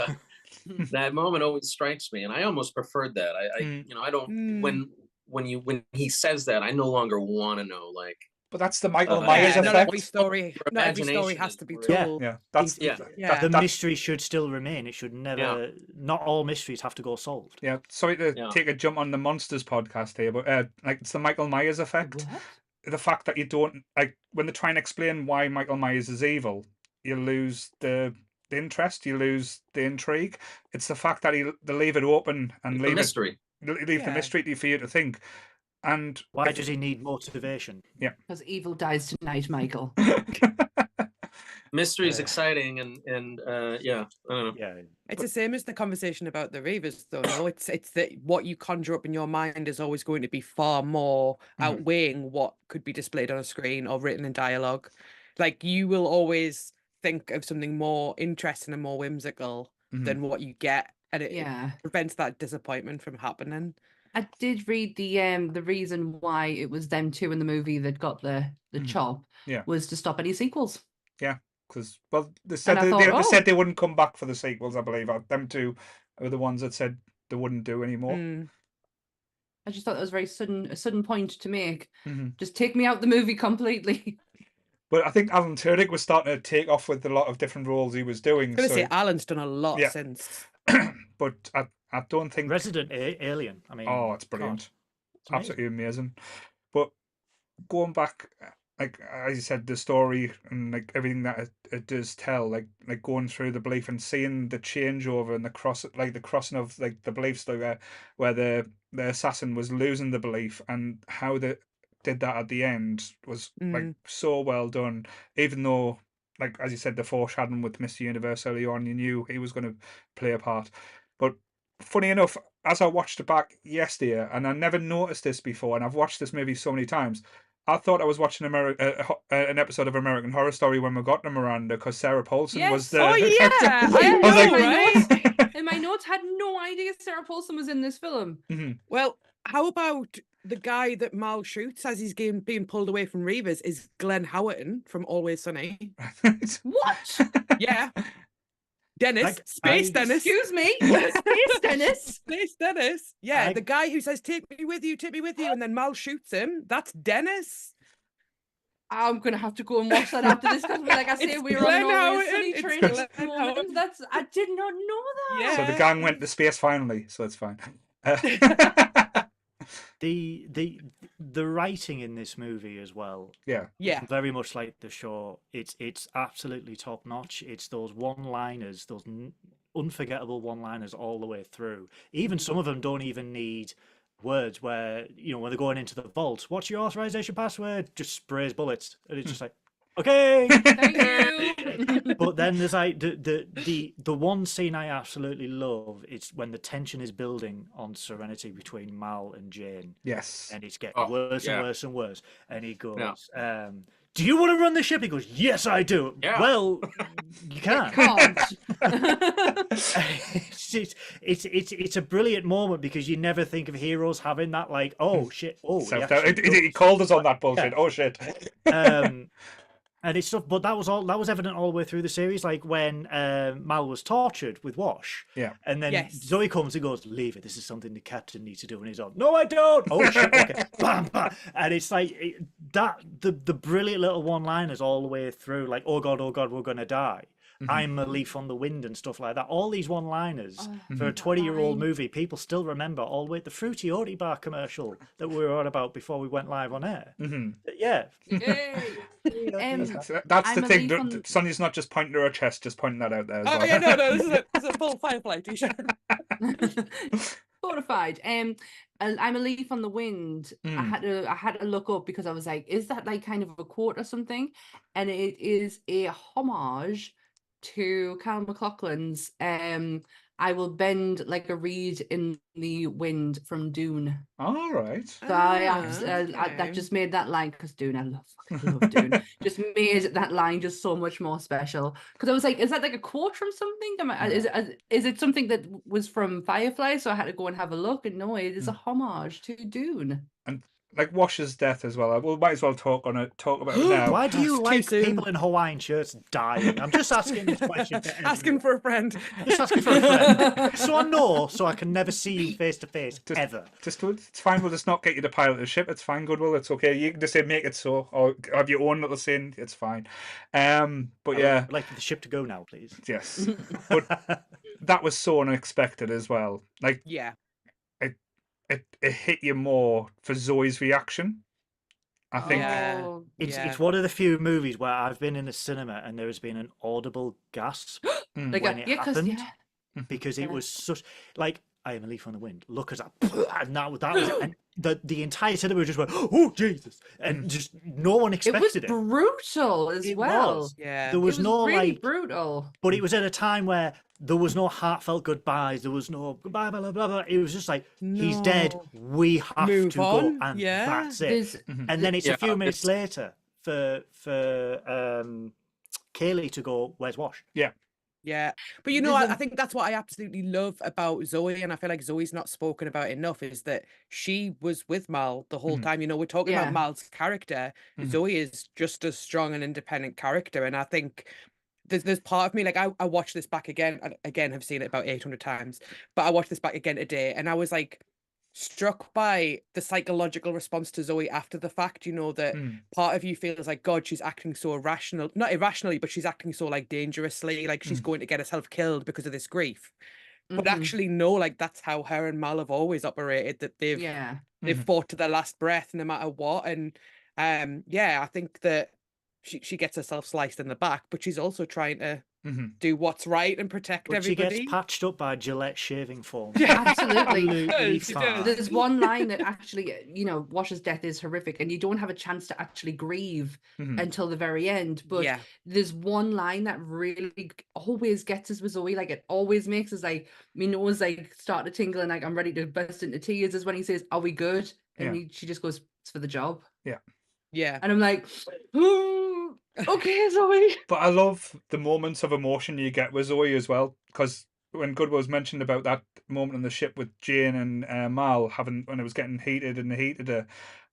that moment always strikes me, and I almost preferred that. I don't when he says that, I no longer want to know, like. But that's the Michael Myers effect. Not every story has to be told. The mystery should still remain. It should never. Not all mysteries have to go solved. Yeah. Sorry to take a jump on the Monsters podcast here, but like it's the Michael Myers effect. What? The fact that you don't like when they try and explain why Michael Myers is evil, you lose the interest, you lose the intrigue. It's the fact that they leave it open and leave the mystery. Leave the mystery for you to think. And why does he need motivation? Yeah, because evil dies tonight, Michael. Mystery is exciting, and I don't know. Yeah, it's the same as the conversation about the Reavers, though. No, it's that what you conjure up in your mind is always going to be far more outweighing what could be displayed on a screen or written in dialogue. Like you will always think of something more interesting and more whimsical than what you get, and it prevents that disappointment from happening. I did read the reason why it was them two in the movie that got the chop was to stop any sequels. Yeah, because they said they said they wouldn't come back for the sequels. I believe them two are the ones that said they wouldn't do anymore. I just thought that was a sudden point to make. Just take me out the movie completely. But I think Alan Tudyk was starting to take off with a lot of different roles he was doing. I was going to say Alan's done a lot since. But I don't think Resident Alien. I mean, it's brilliant. It's absolutely amazing. But going back, like as you said, the story and like everything that it does tell, like going through the belief and seeing the changeover and the crossing of like the beliefs, like where the assassin was losing the belief and how they did that at the end was like so well done. Even though, like as you said, the foreshadowing with Mr. Universe early on, you knew he was going to play a part. But funny enough, as I watched it back yesterday, and I never noticed this before, and I've watched this movie so many times, I thought I was watching an episode of American Horror Story when we got to Miranda, because Sarah Paulson was the. Oh yeah, I was like, in my notes, had no idea Sarah Paulson was in this film. Well, how about the guy that Mal shoots as he's being pulled away from Reavers is Glenn Howerton from Always Sunny. What? Yeah. Dennis, Space Dennis. Excuse me, Space Dennis. Space Dennis. Yeah, the guy who says, take me with you, and then Mal shoots him. That's Dennis. I'm going to have to go and watch that after this, because like I say, we were on Always Sunny train. I did not know that. Yeah. So the gang went to space finally, so it's fine. The writing in this movie as well. Yeah. Very much like the show. It's absolutely top notch. It's those one-liners, those unforgettable one-liners all the way through. Even some of them don't even need words. Where when they're going into the vault, what's your authorization password? Just sprays bullets, and it's just like, okay. Thank you. But then there's like the one scene I absolutely love. It's when the tension is building on Serenity between Mal and Jane. Yes. And it's getting worse yeah. and worse and worse. And he goes, do you want to run the ship? He goes, yes, I do. Yeah. Well, you can't. Can't. It's a brilliant moment because you never think of heroes having that, like, oh shit, oh, He called us on that bullshit. Oh shit. And it's stuff, but that was evident all the way through the series. Like when Mal was tortured with Wash, and then Zoe comes and goes, "Leave it. This is something the captain needs to do." And he's like, "No, I don't." Oh shit! Okay, bam, bam. And it's like the brilliant little one-liners all the way through. Like, "Oh God, we're gonna die." I'm a leaf on the wind and stuff like that. All these one-liners for a 20-year-old movie, people still remember all the way. The Fruity Oaty Bar commercial that we were on about before we went live on air. Yeah. That's the thing. Sonia's not just pointing to her chest, just pointing that out there as well. Yeah, no, this is a full Firefly t-shirt. Fortified. I'm a leaf on the wind. I had to look up because I was like, is that like kind of a quote or something? And it is a homage to Carl McLaughlin's I will bend like a reed in the wind from Dune. All right. So that just made that line, because Dune, I love Dune. Just made that line just so much more special. Because I was like, is that like a quote from something? Is it something that was from Firefly? So I had to go and have a look, and no, it is a homage to Dune. And like Wash's death as well. We might as well talk about it now. Why do you like people in Hawaiian shirts dying? I'm just asking this question. Asking for a friend. Just asking for a friend. So I know, so I can never see you face to face ever. It's fine. We'll just not get you to pilot the ship. It's fine, Goodwill. It's okay. You can just say make it so, or have your own little sin. It's fine. But I'd like the ship to go now, please. Yes. But that was so unexpected as well. Like, it hit you more for Zoe's reaction. I think it's one of the few movies where I've been in a cinema and there has been an audible gasp when it happened, because it was such, like, I am a leaf on the wind. Look at that, and that was it. And the entire cinema just went, "Oh Jesus!" And just no one expected it. It was brutal as well. Yeah, there was no really like brutal. But it was at a time where there was no heartfelt goodbyes. There was no goodbye, blah blah blah. It was just like, he's dead. We have Move to on. go, and that's it. And then it's a few minutes later for Kaylee to go, "Where's Wash?" Yeah, but I think that's what I absolutely love about Zoe, and I feel like Zoe's not spoken about enough, is that she was with Mal the whole time. We're talking about Mal's character. Zoe is just a strong and independent character, and I think there's part of me, like, I watched this back again, and again have seen it about 800 times, but I watched this back again today, and I was like struck by the psychological response to Zoe after the fact. That part of you feels like, God, she's acting so irrational, not irrationally, but she's acting so like dangerously, like she's going to get herself killed because of this grief. But actually, no, like that's how her and Mal have always operated, that they've fought to their last breath no matter what. And I think that she gets herself sliced in the back, but she's also trying to do what's right and protect everybody. She gets patched up by Gillette shaving foam. Absolutely. Fine. There's one line that actually, Wash's death is horrific, and you don't have a chance to actually grieve until the very end. But there's one line that really always gets us with Zoe. Like, it always makes us like, my nose like start to tingle, and like I'm ready to burst into tears. Is when he says, "Are we good?" And she just goes, "It's for the job." Yeah. And I'm like, okay, Zoe. But I love the moments of emotion you get with Zoe as well, because when Goodwill's mentioned about that moment on the ship with Jane and Mal when it was getting heated and heated,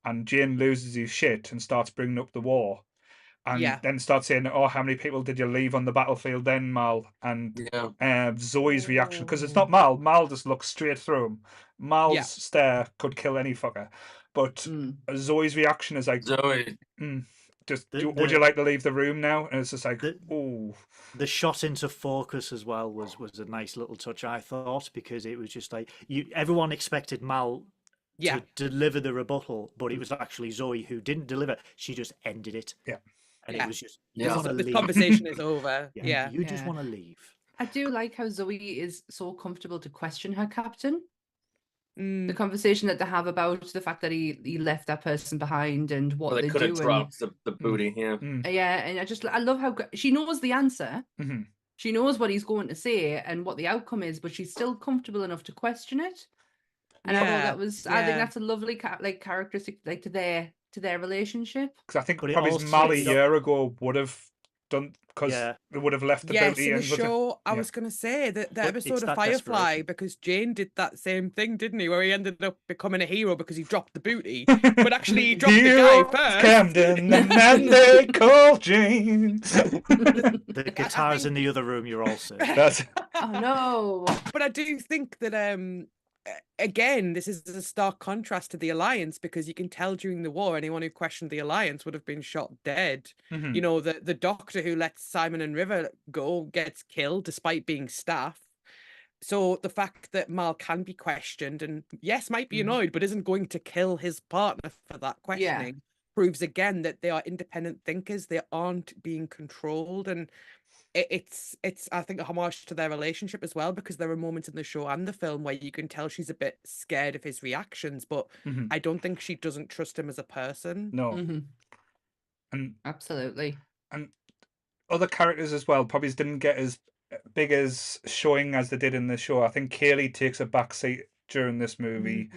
and Jane loses his shit and starts bringing up the war, and then starts saying, "Oh, how many people did you leave on the battlefield then, Mal?" And Zoe's reaction, because it's not Mal. Mal just looks straight through him. Mal's stare could kill any fucker. But Zoe's reaction is like, Zoe, would you like to leave the room now? And it's just like, the shot into focus as well was a nice little touch, I thought, because it was just like, everyone expected Mal to deliver the rebuttal, but it was actually Zoe who didn't deliver. She just ended it. Yeah. And it was just, this conversation is over. You just want to leave. I do like how Zoe is so comfortable to question her captain. The Mm. conversation that they have about the fact that he left that person behind and what Well, they they could have do. dropped the booty. Yeah. Yeah, and I love how she knows the answer. Mhm. She knows what he's going to say and what the outcome is, but she's still comfortable enough to question it. And I thought that was, I think that's a lovely characteristic, like to their relationship. Because I think But it probably also- Mal a it- year ago would have done, because Yeah. they would have left the Yes, booty in the and would have- show, I yeah. was going to say that the But it's episode of that Firefly, desperation. because Jane did that same thing, didn't he? Where he ended up becoming a hero because he dropped the booty, but actually he dropped the guy Heroes first. Camden, and then they called Jane. The guitar's in the other room. You're all sick. That's Oh no. But I do think that again, this is a stark contrast to the Alliance, because you can tell during the war anyone who questioned the Alliance would have been shot dead. Mhm. You know, the doctor who lets Simon and River go gets killed despite being staff. So the fact that Mal can be questioned and yes, might be annoyed, but isn't going to kill his partner for that questioning proves again that they are independent thinkers. They aren't being controlled, and it's I think a homage to their relationship as well, because there are moments in the show and the film where you can tell she's a bit scared of his reactions, but Mhm. I don't think she doesn't trust him as a person. no. Mhm. And Absolutely. other characters as well probably didn't get as big as showing as they did in the show. I think Kaylee takes a back seat during this movie.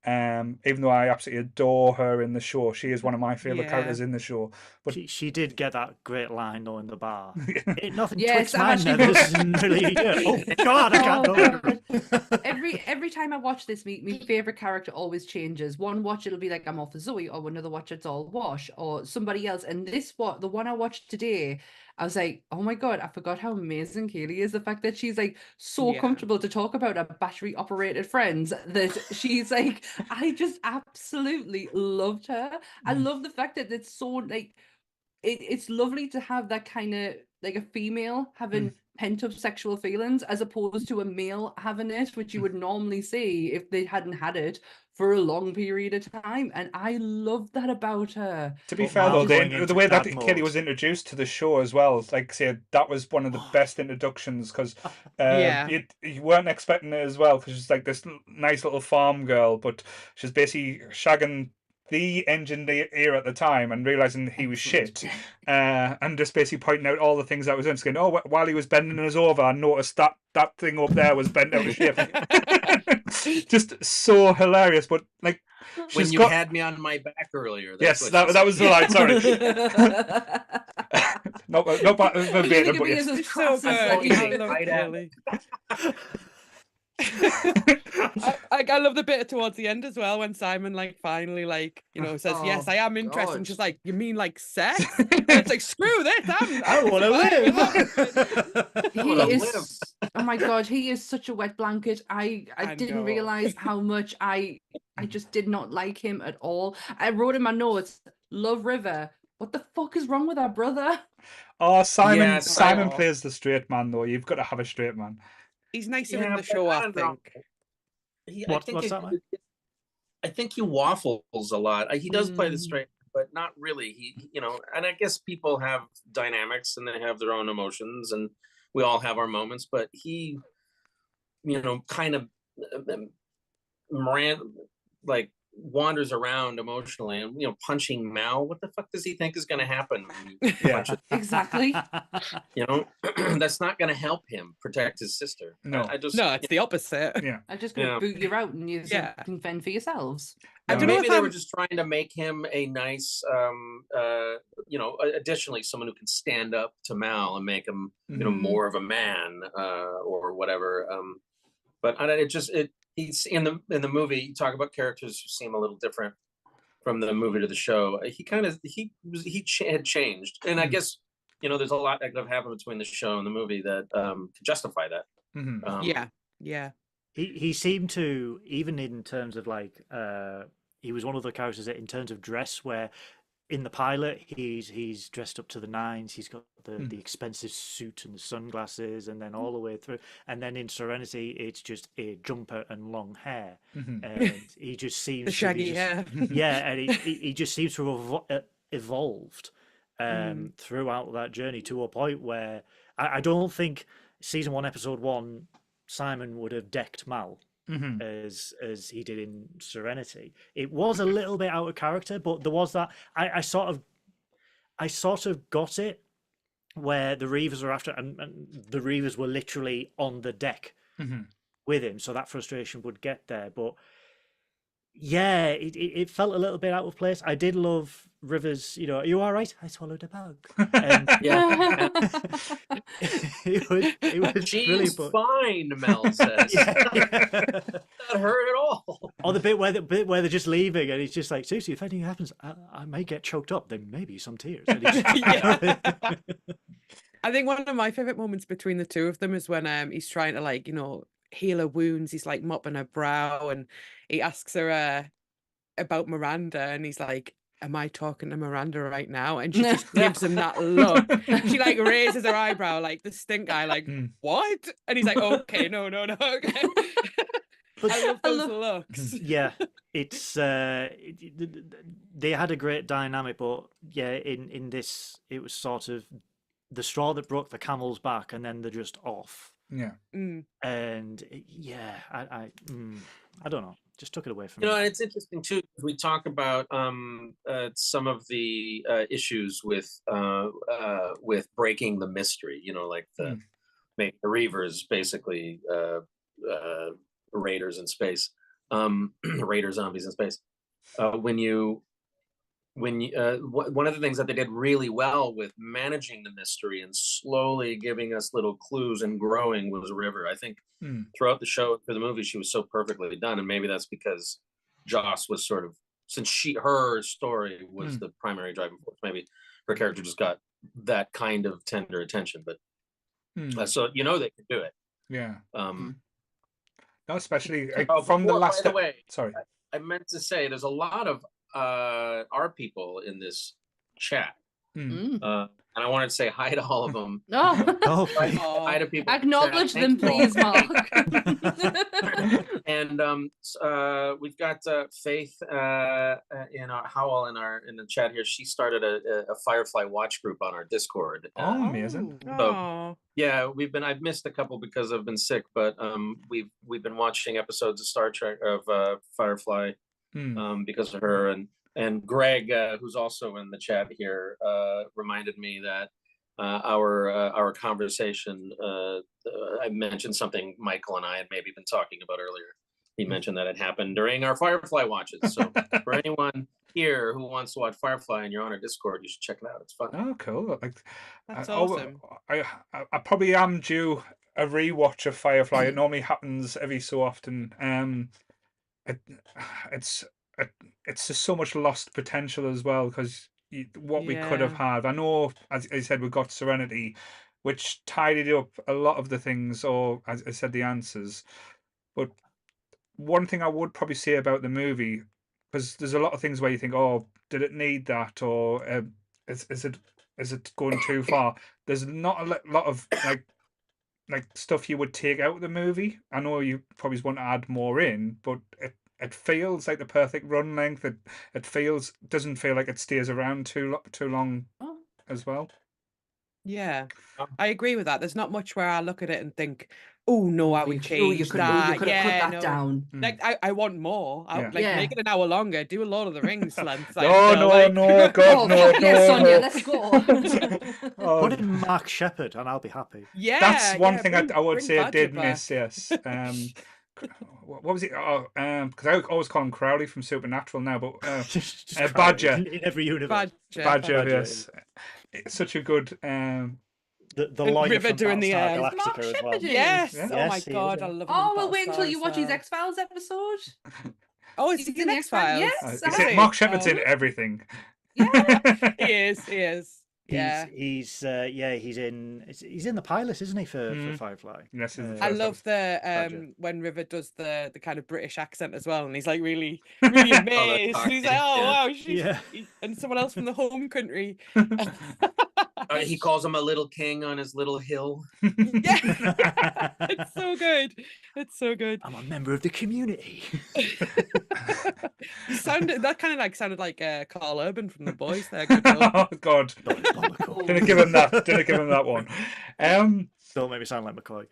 Even though I absolutely adore her in the show, she is one of my favorite Yeah. characters in the show. But She did get that great line though in the bar. Ain't nothing Yes, twixt I'm my actually- nethers and really. Yeah. Oh God, I can't Oh, know. God. Every time I watch this, my favorite character always changes. One watch it'll be like I'm all for Zoe, or another watch it's all Wash, or somebody else. And the one I watched today, I was like, oh my God, I forgot how amazing Kaylee is. The fact that she's like so Yeah. comfortable to talk about her battery operated friends, that she's like, I just absolutely loved her. I love the fact that it's so like it's lovely to have that kind of like a female having pent up sexual feelings as opposed to a male having it, which you would normally see if they hadn't had it for a long period of time. And I love that about her. to be But fair though, Mal going the into way that dad Kelly mode. was introduced to the show as well, like I said, that was one of the best introductions, because Yeah. you weren't expecting it as well, because she's like this nice little farm girl, but she's basically shagging the engineer at the time and realizing he was shit, and just basically pointing out all the things that was in, saying, oh, while he was bending us over, I noticed that thing up there was bent out of shape. Just so hilarious, but like When she's you got had me on my back earlier. yes, That's what that she that was the said. line. Sorry, not verbatim, Look at but me yes. as It's so crass as good. that, you I know. love Right at Kaylee. I love the bit towards the end as well when Simon like finally like says yes Oh, I am interested, and God. she's like, you mean like sex? And it's like, screw this, I want to live. He wanna is oh my God, he is such a wet blanket. I I didn't know. realize how much I just did not like him at all. I wrote in my notes, love River. What the fuck is wrong with our brother? Oh, Simon. Yeah, Simon Simon. plays the straight man, though. You've got to have a straight man. He's nicer Yeah, in the but show, I don't know. think. What's that, man? I think he waffles a lot. He does play the Mm. straight, but not really. He, and I guess people have dynamics and they have their own emotions, and we all have our moments. But he, kind of like wanders around emotionally, and punching Mal. What the fuck does he think is going to happen? When you punch it? Exactly. That's not going to help him protect his sister. No. I just No, it's the opposite. Yeah. I'm just gonna Yeah. boot you out and you Yeah. can fend for yourselves. I don't know maybe if they were I'm- just trying to make him a nice, additionally someone who can stand up to Mal and make him, Mhm. more of a man, or whatever. But he's in the movie. You talk about characters who seem a little different from the movie to the show. Had changed, and I guess there's a lot that could have happened between the show and the movie that could justify that. Mhm. Yeah. He seemed to, even in terms of like he was one of the characters that in terms of dress where in the pilot he's dressed up to the nines, he's got the expensive suit and the sunglasses, and then all the way through, and then in Serenity it's just a jumper and long hair, and he just seems The to be shaggy just- hair. yeah, and he just seems to have evolved throughout that journey to a point where I don't think season 1, episode 1, Simon would have decked Mal Mhm. as he did in Serenity. It was a little bit out of character, but there was that. I sort of got it where the Reavers were after, and the Reavers were literally on the deck Mhm. with him, so that frustration would get there. But yeah, it felt a little bit out of place. I did love Rivers. You know, are you all right? I swallowed a bug. Yeah. it was really, She's but fine, Mel says. yeah. Not hurt at all. Or the bit where they're just leaving, and he's just like, seriously, if anything happens, I may get choked up. There may be some tears. And he just- Yeah. I think one of my favorite moments between the two of them is when he's trying to, like, you know, heal her wounds. He's like mopping her brow, and he asks her about Miranda, and he's like, am I talking to Miranda right now? And she just gives him that look. She like raises her eyebrow like the stink eye, like, what? And he's like, okay, no. Okay. But I love those looks. yeah, it's they had a great dynamic, but yeah, in this it was sort of the straw that broke the camel's back, and then they're just off. Yeah. And yeah, I don't know, just took it away from You know, me. and it's interesting too. We talk about some of the issues with breaking the mystery. You know, like make the Reavers basically raiders in space, raider zombies in space. One of the things that they did really well with managing the mystery and slowly giving us little clues and growing was River. I think throughout the show, for the movie, she was so perfectly done, and maybe that's because Joss was sort of, since her story was the primary driving force, maybe her character just got that kind of tender attention. But so you know they could do it. Yeah. No, especially Oh, from the by last. the way, Sorry. I meant to say there's a lot of our people in this chat. And I wanted to say hi to all of them. Hi to people. Acknowledge them, please, Mark. And we've got Faith in our Howell in the chat here. She started a Firefly watch group on our Discord. Oh, amazing! So, yeah, I've missed a couple because I've been sick, but we've been watching episodes of Star Trek of Firefly because of her. And Greg, who's also in the chat here, reminded me that our conversation, I mentioned something Michael and I had maybe been talking about earlier. He mentioned that it happened during our Firefly watches. So for anyone here who wants to watch Firefly and you're on our Discord, you should check it out. It's fun. Oh, cool! That's awesome. I probably am due a rewatch of Firefly. It normally happens every so often. It's just so much lost potential as well, because what we could have had. I know, as I said, we got Serenity, which tidied up a lot of the things, or as I said, the answers. But one thing I would probably say about the movie, because there's a lot of things where you think, oh, did it need that, or is it going too far? There's not a lot of like stuff you would take out of the movie. I know you probably want to add more in, but it feels like the perfect run length. It doesn't feel like it stays around too long as well. Yeah, I agree with that. There's not much where I look at it and think, oh no, I would change that. You could have cut that down. Like I want more. Make it an hour longer. Do a Lord of the Rings length. No, God, no. Sonia, let's go. Put in Mark Sheppard and I'll be happy. Yeah, that's one thing I would say I did back. miss. Yes. What was it? Because I always call him Crowley from Supernatural now, but Just Badger in every universe. Badger, yes. It's such a good. The lawyer River from doing the Galactica as well. Yes. Yeah. Oh my Yes, he God, is, I love. Oh, we'll wait until you watch his X-Files episode. Oh, is he in X-Files? Yes. Mark Sheppard's in everything. Yeah. He is. Yeah. He's in the pilot, isn't he, for Firefly? Yes, I love the when River does the kind of British accent as well, and he's like really amazed. And he's like, oh wow, and someone else from the home country. He calls him a little king on his little hill. Yeah, it's so good. It's so good. I'm a member of the community. Sounded like Carl Urban from The Boys there. Good oh God! Didn't give him that one. Don't make me sound like McCoy.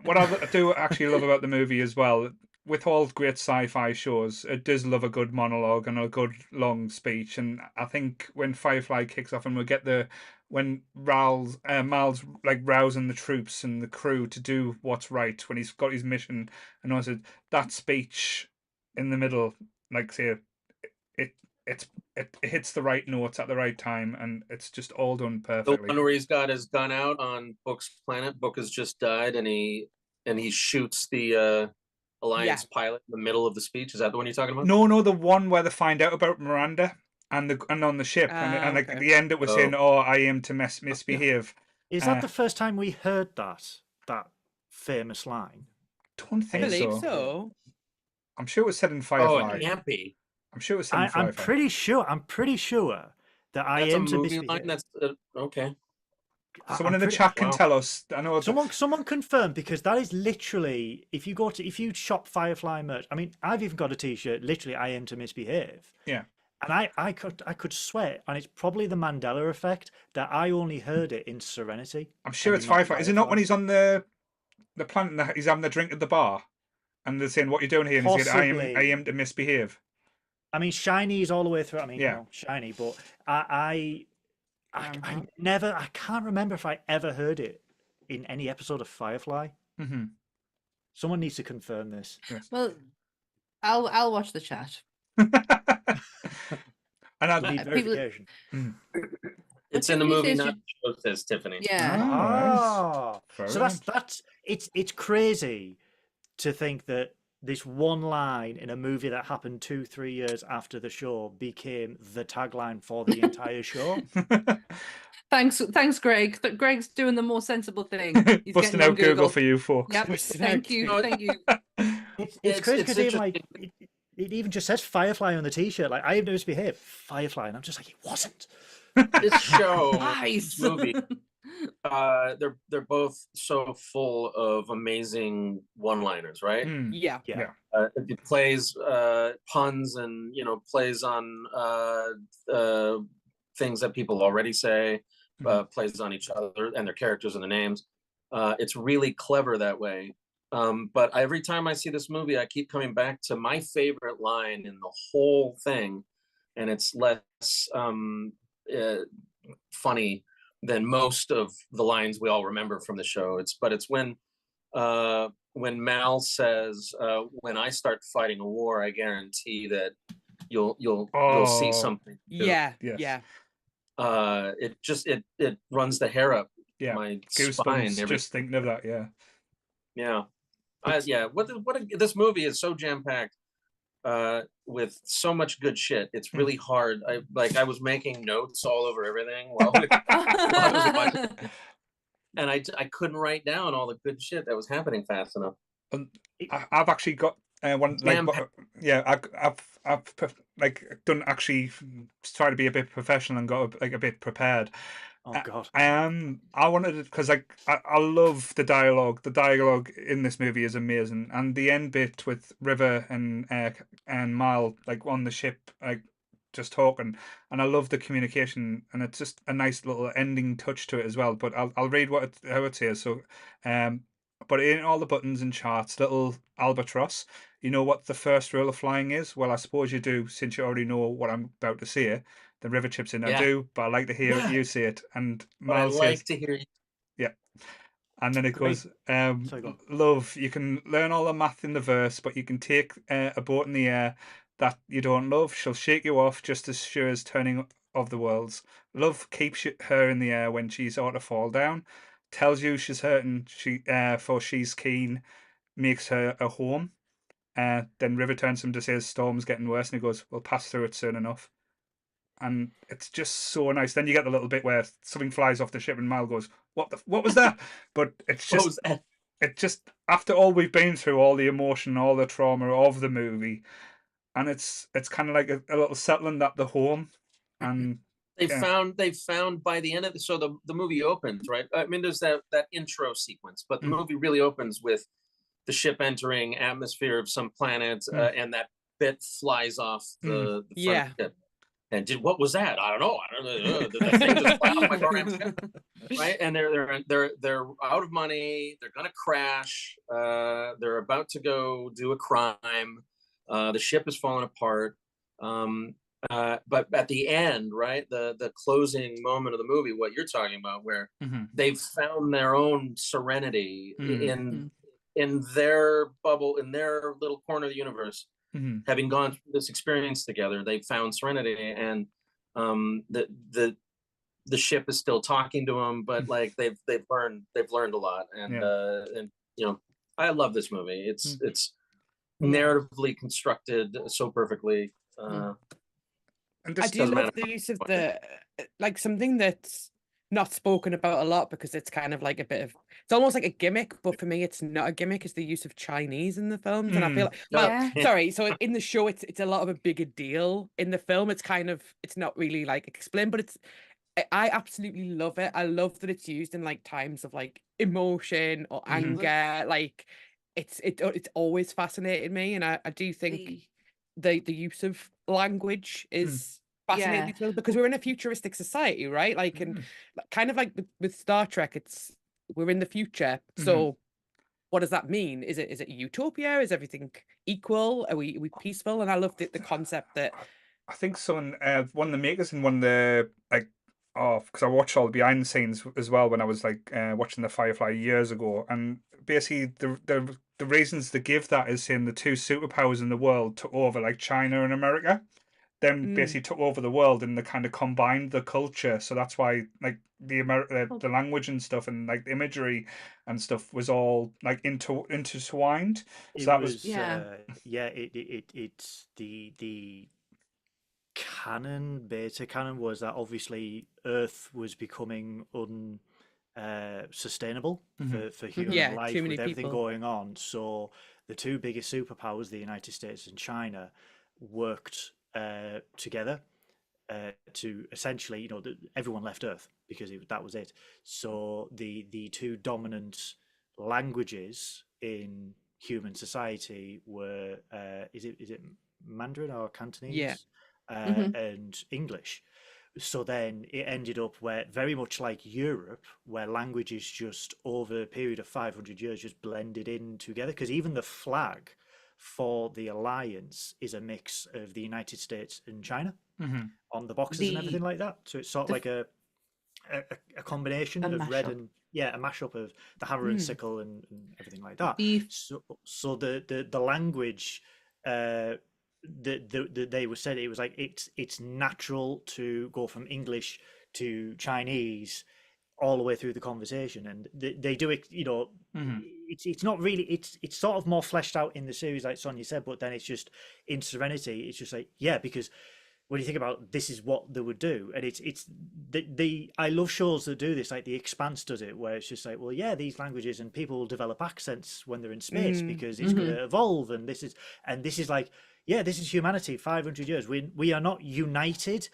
What I do actually love about the movie as well, with all great sci-fi shows, it does love a good monologue and a good long speech. And I think when Firefly kicks off and we get when Mal's like rousing the troops and the crew to do what's right when he's got his mission, and also that speech in the middle, like say, it it's it hits the right notes at the right time, and it's just all done The perfectly. one where he's got his gun out on Book's planet. Book has just died, and he shoots the Alliance pilot in the middle of the speech. Is that the one you're talking about? No, the one where they find out about Miranda and on the ship, and like at the end it was saying, "Oh, I aim to misbehave." Is that the first time we heard that famous line? Don't I think believe so. so. I'm sure it was said in Oh, Firefly. it can't be. I'm sure it was said in Firefly. I'm pretty sure that I That's a aim to movie misbehave. line. That's okay. Someone in the chat can tell us. I know Someone confirm, because that is literally, if you shop Firefly merch. I mean, I've even got a T-shirt. Literally, I aim to misbehave. Yeah. And I could swear, and it's probably the Mandela effect, that I only heard it in Serenity. I'm sure it's Firefly. Is it not when he's on the planet and he's having a drink at the bar, and they're saying, "What are you doing here?" And he's saying, "I aim to misbehave." I mean, Shiny is all the way through. I mean, Yeah. Shiny, but I can't remember if I ever heard it in any episode of Firefly. Mm-hmm. Someone needs to confirm this. Yes. Well, I'll watch the chat. And I need verification. It's in the movie, not the show, says Tiffany. Yeah. So that's it's crazy to think that this one line in a movie that happened 2-3 years after the show became the tagline for the entire show. Thanks, Greg. Greg's doing the more sensible thing. He's busting out Google for you folks. Yep. Thank you. It's crazy because even like it even just says Firefly on the T-shirt. Like, I have misbehaved, Firefly, and I'm just like, it wasn't. This show, nice. movie, they're both so full of amazing one-liners, right? Yeah. It plays puns and plays on things that people already say, plays on each other and their characters and the names. It's really clever that way. But every time I see this movie, I keep coming back to my favorite line in the whole thing, and it's less funny than most of the lines we all remember from the show. It's when Mal says, "When I start fighting a war, I guarantee that you'll see something." Yeah. It runs the hair up my spine. Just thinking of that. This movie is so jam-packed with so much good shit. It's really hard. I was making notes all over everything while I was watching, and I couldn't write down all the good shit that was happening fast enough. I've actually got one I've done actually try to be a bit professional and got a bit prepared. Oh God! I wanted it because I love the dialogue. The dialogue in this movie is amazing, and the end bit with River and Mal on the ship just talking, and I love the communication, and it's just a nice little ending touch to it as well. But I'll read how it says. So, but in all the buttons and charts, little albatross. You know what the first rule of flying is? Well, I suppose you do, since you already know what I'm about to say. The River chips in. I do, but I like to hear you say it. And Mal says, to hear you. Yeah. And then it goes, love, you can learn all the math in the verse, but you can take a boat in the air that you don't love. She'll shake you off just as sure as turning of the worlds. Love keeps her in the air when she's ought to fall down. Tells you she's hurting, for she's keen, makes her a home. Then River turns to him to say his storm's getting worse, and he goes, we'll pass through it soon enough. And it's just so nice. Then you get the little bit where something flies off the ship and Mal goes, what was that? But it's just, after all we've been through, all the emotion, all the trauma of the movie, and it's kind of like a little settling at the home. And they've found by the end of so the movie opens, right? I mean, there's that intro sequence, but the movie really opens with the ship entering atmosphere of some planet, and that bit flies off the front ship. And what was that? I don't know. Did that thing just fly off my goddamn ship? Right? And they're out of money. They're gonna crash. They're about to go do a crime. The ship is falling apart. But at the end, right, the closing moment of the movie, what you're talking about, where they've found their own serenity in their bubble, in their little corner of the universe. Having gone through this experience together, they've found serenity, and the ship is still talking to them, but like they've learned a lot, and I love this movie. It's narratively constructed so perfectly. I do love the use of the like something that's not spoken about a lot because it's kind of like it's almost like a gimmick, but for me it's not a gimmick. It's the use of Chinese in the films, and I feel sorry. So in the show, it's a lot of a bigger deal. In the film, it's not really like explained, but I absolutely love it. I love that it's used in like times of like emotion or anger. Like it's always fascinated me, and I do think the use of language is fascinating as well, because we're in a futuristic society, right? Like, and kind of like with Star Trek, we're in the future. So what does that mean? Is it utopia? Is everything equal? Are we peaceful? And I love the concept that I think one of the makers and one of the because I watched all the behind the scenes as well when I was like watching the Firefly years ago, and basically the reasons they give that is saying the two superpowers in the world took over, like China and America, then basically took over the world, and they kind of combined the culture. So that's why like the language and stuff, and like the imagery and stuff was all like intertwined. So that was it's the beta canon was that obviously Earth was becoming sustainable for human life with everything going on. So the two biggest superpowers, the United States and China, worked together to essentially, everyone left Earth because that was it. So the two dominant languages in human society were is it Mandarin or Cantonese? And English. So then it ended up where, very much like Europe, where languages just over a period of 500 years just blended in together, because even the flag for the alliance is a mix of the United States and China on the boxes and everything like that. So it's sort of like a combination of red and a mashup of the hammer and sickle and everything like that. So the language they were said, it was like it's natural to go from English to Chinese all the way through the conversation, and they do it. It's not really. It's sort of more fleshed out in the series, like Sonia said, but then it's just in Serenity. It's just like because when you think about this is what they would do, and it's I love shows that do this, like The Expanse does it, where it's just like, well, these languages, and people will develop accents when they're in space because it's going to evolve, and this is like. This is humanity, 500 years. We are not united.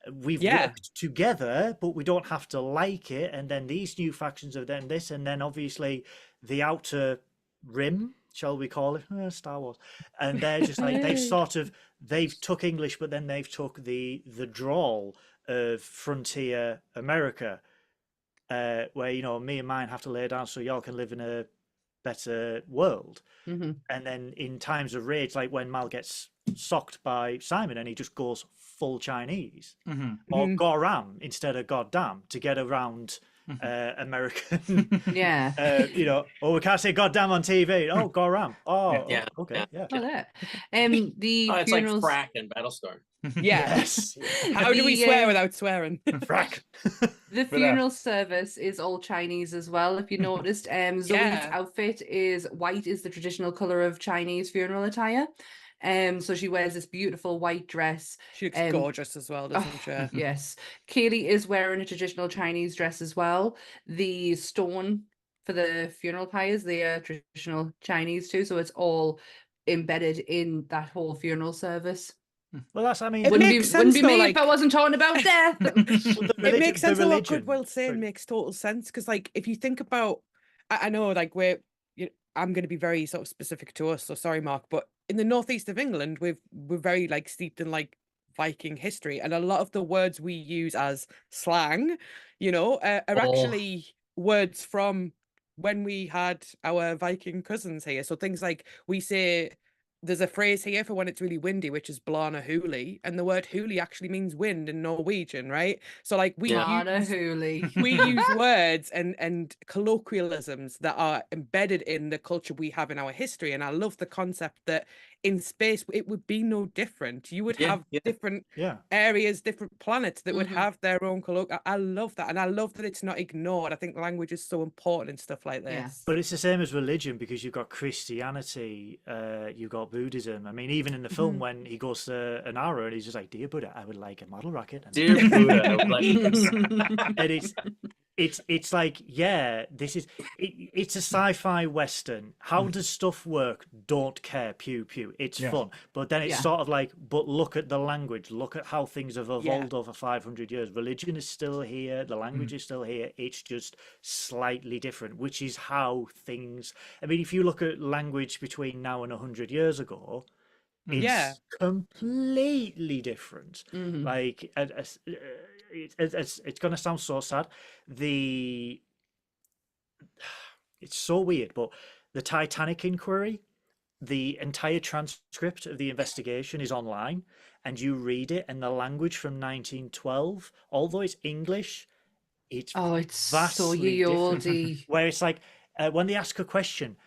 We've worked together, but we don't have to like it. And then these new factions have done this. And then obviously the Outer Rim, shall we call it? Star Wars. And they're just like, they've took English, but then they've took the drawl of frontier America, where, me and mine have to lay down so y'all can live in a better world. And then in times of rage, like when Mal gets socked by Simon and he just goes full Chinese, or goram instead of goddamn, to get around American we can't say goddamn on TV. Oh, goram. Okay. The it's funerals... like frack in Battlestar. Yes. How do we swear without swearing? Frack. The funeral service is all Chinese as well, if you noticed. Zoe's outfit is white, is the traditional color of Chinese funeral attire. So she wears this beautiful white dress. She looks gorgeous as well, doesn't she? Yes. Kaylee is wearing a traditional Chinese dress as well. The stone for the funeral pyres, they are traditional Chinese too, so it's all embedded in that whole funeral service. Well, it wouldn't be me if I wasn't talking about death. It makes sense. What Goodwill's saying makes total sense, because like if you think about, I know like I'm going to be very sort of specific to us, so sorry, Mark, but in the northeast of England, we're very like steeped in like Viking history, and a lot of the words we use as slang, are actually words from when we had our Viking cousins here. So things like we say, there's a phrase here for when it's really windy, which is blana huli, and the word huli actually means wind in Norwegian, right? So like we use words and colloquialisms that are embedded in the culture we have in our history. And I love the concept that in space it would be no different. You would have different areas, different planets that would have their own I love that, and I love that it's not ignored. I think language is so important in stuff like this. But it's the same as religion, because you've got Christianity, you've got Buddhism. I mean, even in the film when he goes to an arrow and he's just like, "Dear Buddha, I would like a model rocket." And Dear Buddha, I would like and it's like, it's a sci-fi western. How does stuff work? Don't care, pew pew. It's fun. But then it's sort of like, but look at the language, look at how things have evolved over 500 years. Religion is still here, the language is still here, it's just slightly different, which is how things, I mean, if you look at language between now and 100 years ago, it's completely different. Like, it's going to sound so sad. It's so weird, but the Titanic inquiry, the entire transcript of the investigation is online, and you read it, and the language from 1912, although it's English, it's so ye olde. Where it's like, when they ask a question,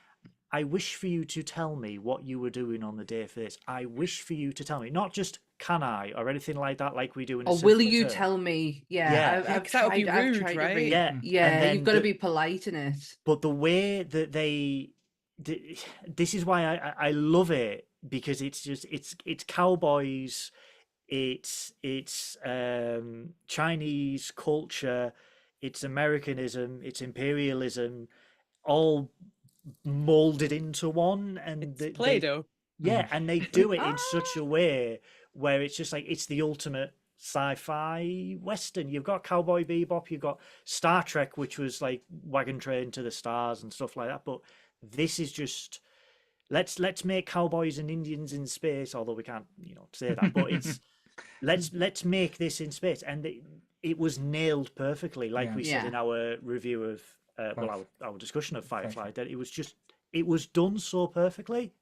I wish for you to tell me what you were doing on the day for this. I wish for you to tell me, not just can I or anything like that, like we do in. Or will you tell me? I've that would be rude, right? Yeah, you've got to be polite in it. But the way that this is why I love it, because it's just it's cowboys, it's Chinese culture, it's Americanism, it's imperialism, all molded into one, and it's Play-Doh. And they do it in such a way where it's just like, it's the ultimate sci-fi western. You've got Cowboy Bebop, you've got Star Trek, which was like Wagon Train to the Stars and stuff like that, but this is just, let's make cowboys and Indians in space, although we can't say that, but it's let's make this in space, and it was nailed perfectly, like we said in our review of our discussion of Firefly, that it was done so perfectly.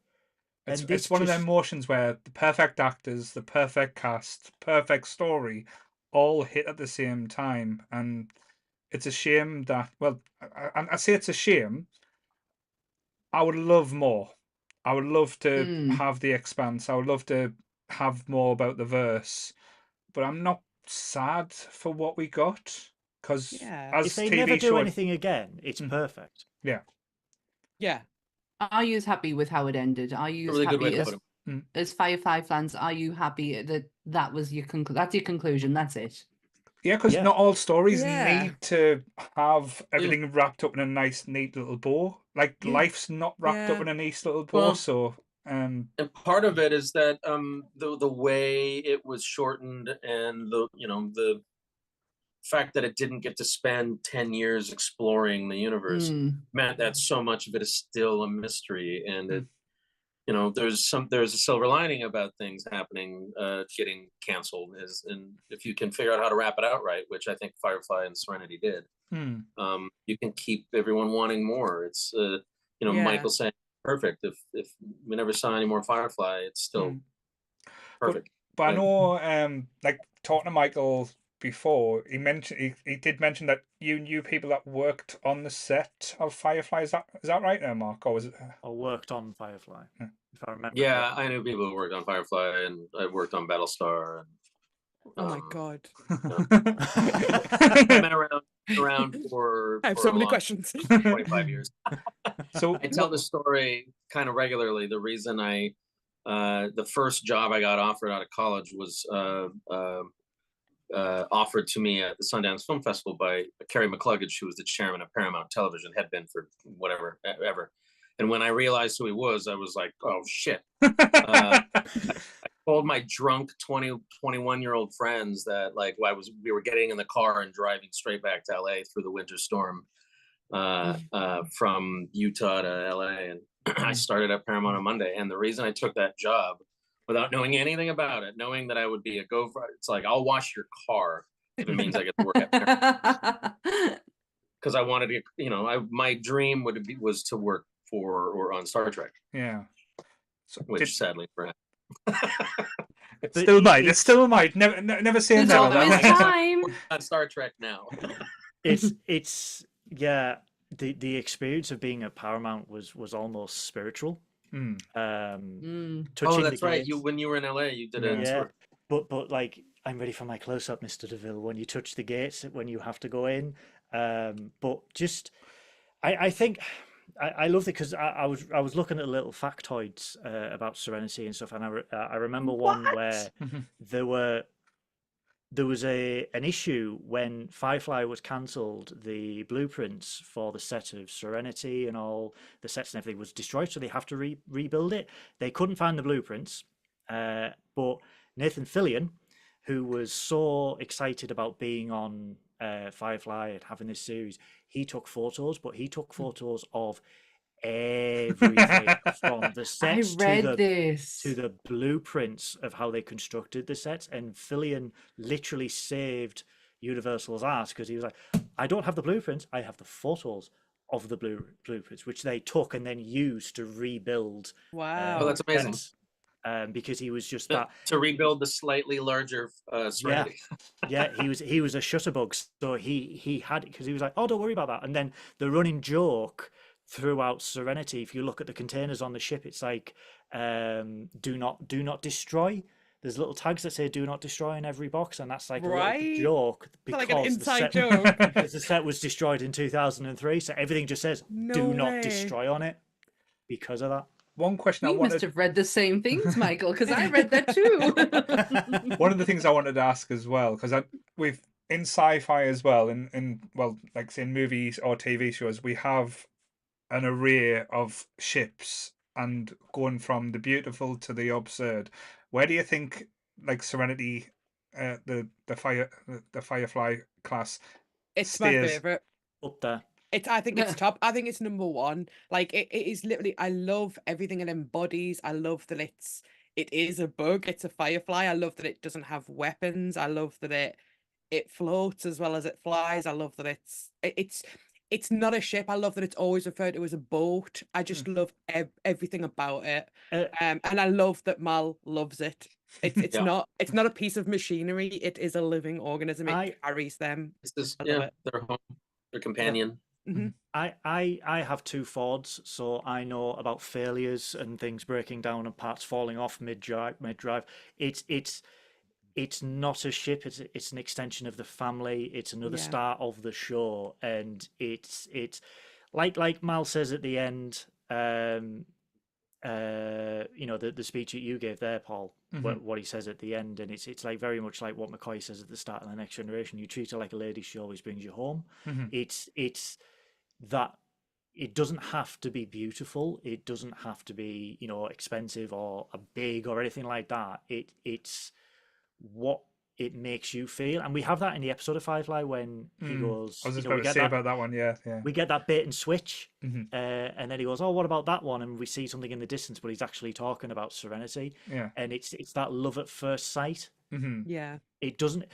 It's one of them motions where the perfect actors, the perfect cast, perfect story all hit at the same time. And it's a shame that, I say it's a shame. I would love more. I would love to have The Expanse. I would love to have more about the verse. But I'm not sad for what we got, because if they never do anything again, it's perfect. Are you happy with how it ended? Are you happy as Firefly fans? Are you happy that was your that's your conclusion? That's it. Yeah, because not all stories need to have everything wrapped up in a nice, neat little bow. Like life's not wrapped up in a nice little bow. And part of it is that the way it was shortened, and the fact that it didn't get to spend 10 years exploring the universe meant that so much of it is still a mystery, and it, there's a silver lining about things happening, getting canceled, and if you can figure out how to wrap it out right, which I think Firefly and Serenity did, you can keep everyone wanting more. It's Michael saying perfect. If we never saw any more Firefly, it's still perfect. But I know, like talking to Michael before, he did mention that you knew people that worked on the set of Firefly. Is that right there, Mark? Or was it? Or worked on Firefly, if I remember. Yeah, I knew people who worked on Firefly, and I worked on Battlestar. And, oh my god! I've been around for. I have so many questions. 25 years. So I tell the story kind of regularly. The reason the first job I got offered out of college was offered to me at the Sundance Film Festival by Carrie McCluggage, who was the chairman of Paramount Television, had been for whatever, ever. And when I realized who he was, I was like, oh, shit. I told my drunk 21-year-old friends that, like, we were getting in the car and driving straight back to LA through the winter storm from Utah to LA. And I started at Paramount on Monday. And the reason I took that job without knowing anything about it, knowing that I would be a it's like, I'll wash your car if it means I get to work at because I wanted to, my dream was to work for or on Star Trek, Yeah. So which sadly perhaps. It still might. It still might. Never say There's never. always time. On Star Trek now. it's yeah. The experience of being at Paramount was almost spiritual. Mm. Touching that's the right. gates. When you were in LA, you did a Yeah, tour. but like, I'm ready for my close up, Mr. DeVille. When you touch the gates, when you have to go in, but just, I think. I love it because I was looking at little factoids about Serenity and stuff, and I remember one where there was an issue when Firefly was cancelled. The blueprints for the set of Serenity and all the sets and everything was destroyed, so they have to rebuild it. They couldn't find the blueprints, but Nathan Fillion, who was so excited about being on Firefly and having this series, he took photos, but he took photos of everything from the sets to the blueprints of how they constructed the sets. And Fillion literally saved Universal's ass because he was like, I don't have the blueprints, I have the photos of the blueprints, which they took and then used to rebuild. Wow. Oh, that's amazing. Because he was just to rebuild the slightly larger Serenity. Yeah, he was a shutterbug, so he had it because he was like, oh, don't worry about that. And then the running joke throughout Serenity, if you look at the containers on the ship, it's like do not destroy. There's little tags that say "do not destroy" in every box, and that's like a little joke because like an inside joke. Because the set was destroyed in 2003, so everything just says "do not destroy" on it because of that. One question You must have read the same things, Michael, because I read that too. One of the things I wanted to ask as well, because we've in sci-fi as well, like say in movies or TV shows, we have an array of ships and going from the beautiful to the absurd. Where do you think like Serenity, the Firefly class, it's stays? my favorite up there? I think it's top. I think it's number one. Like it is literally. I love everything it embodies. I love that it is a bug. It's a firefly. I love that it doesn't have weapons. I love that it floats as well as it flies. I love that it's not a ship. I love that it's always referred to as a boat. I just love everything about it. And I love that Mal loves it. It's not a piece of machinery. It is a living organism. It carries them. It's just, their home, their companion. Yeah. Mm-hmm. I have two Fords, so I know about failures and things breaking down and parts falling off mid drive. It's not a ship. It's an extension of the family. It's another star of the show, and it's like Mal says at the end. The speech that you gave there, Paul, what he says at the end, and it's like very much like what McCoy says at the start of The Next Generation. You treat her like a lady, she always brings you home. It's that it doesn't have to be beautiful. It doesn't have to be expensive or a big or anything like that. It's what it makes you feel, and we have that in the episode of Firefly when he goes. I was just about to say about that one. Yeah. We get that bait and switch, and then he goes, "Oh, what about that one?" And we see something in the distance, but he's actually talking about Serenity. Yeah, and it's that love at first sight. Yeah, it doesn't.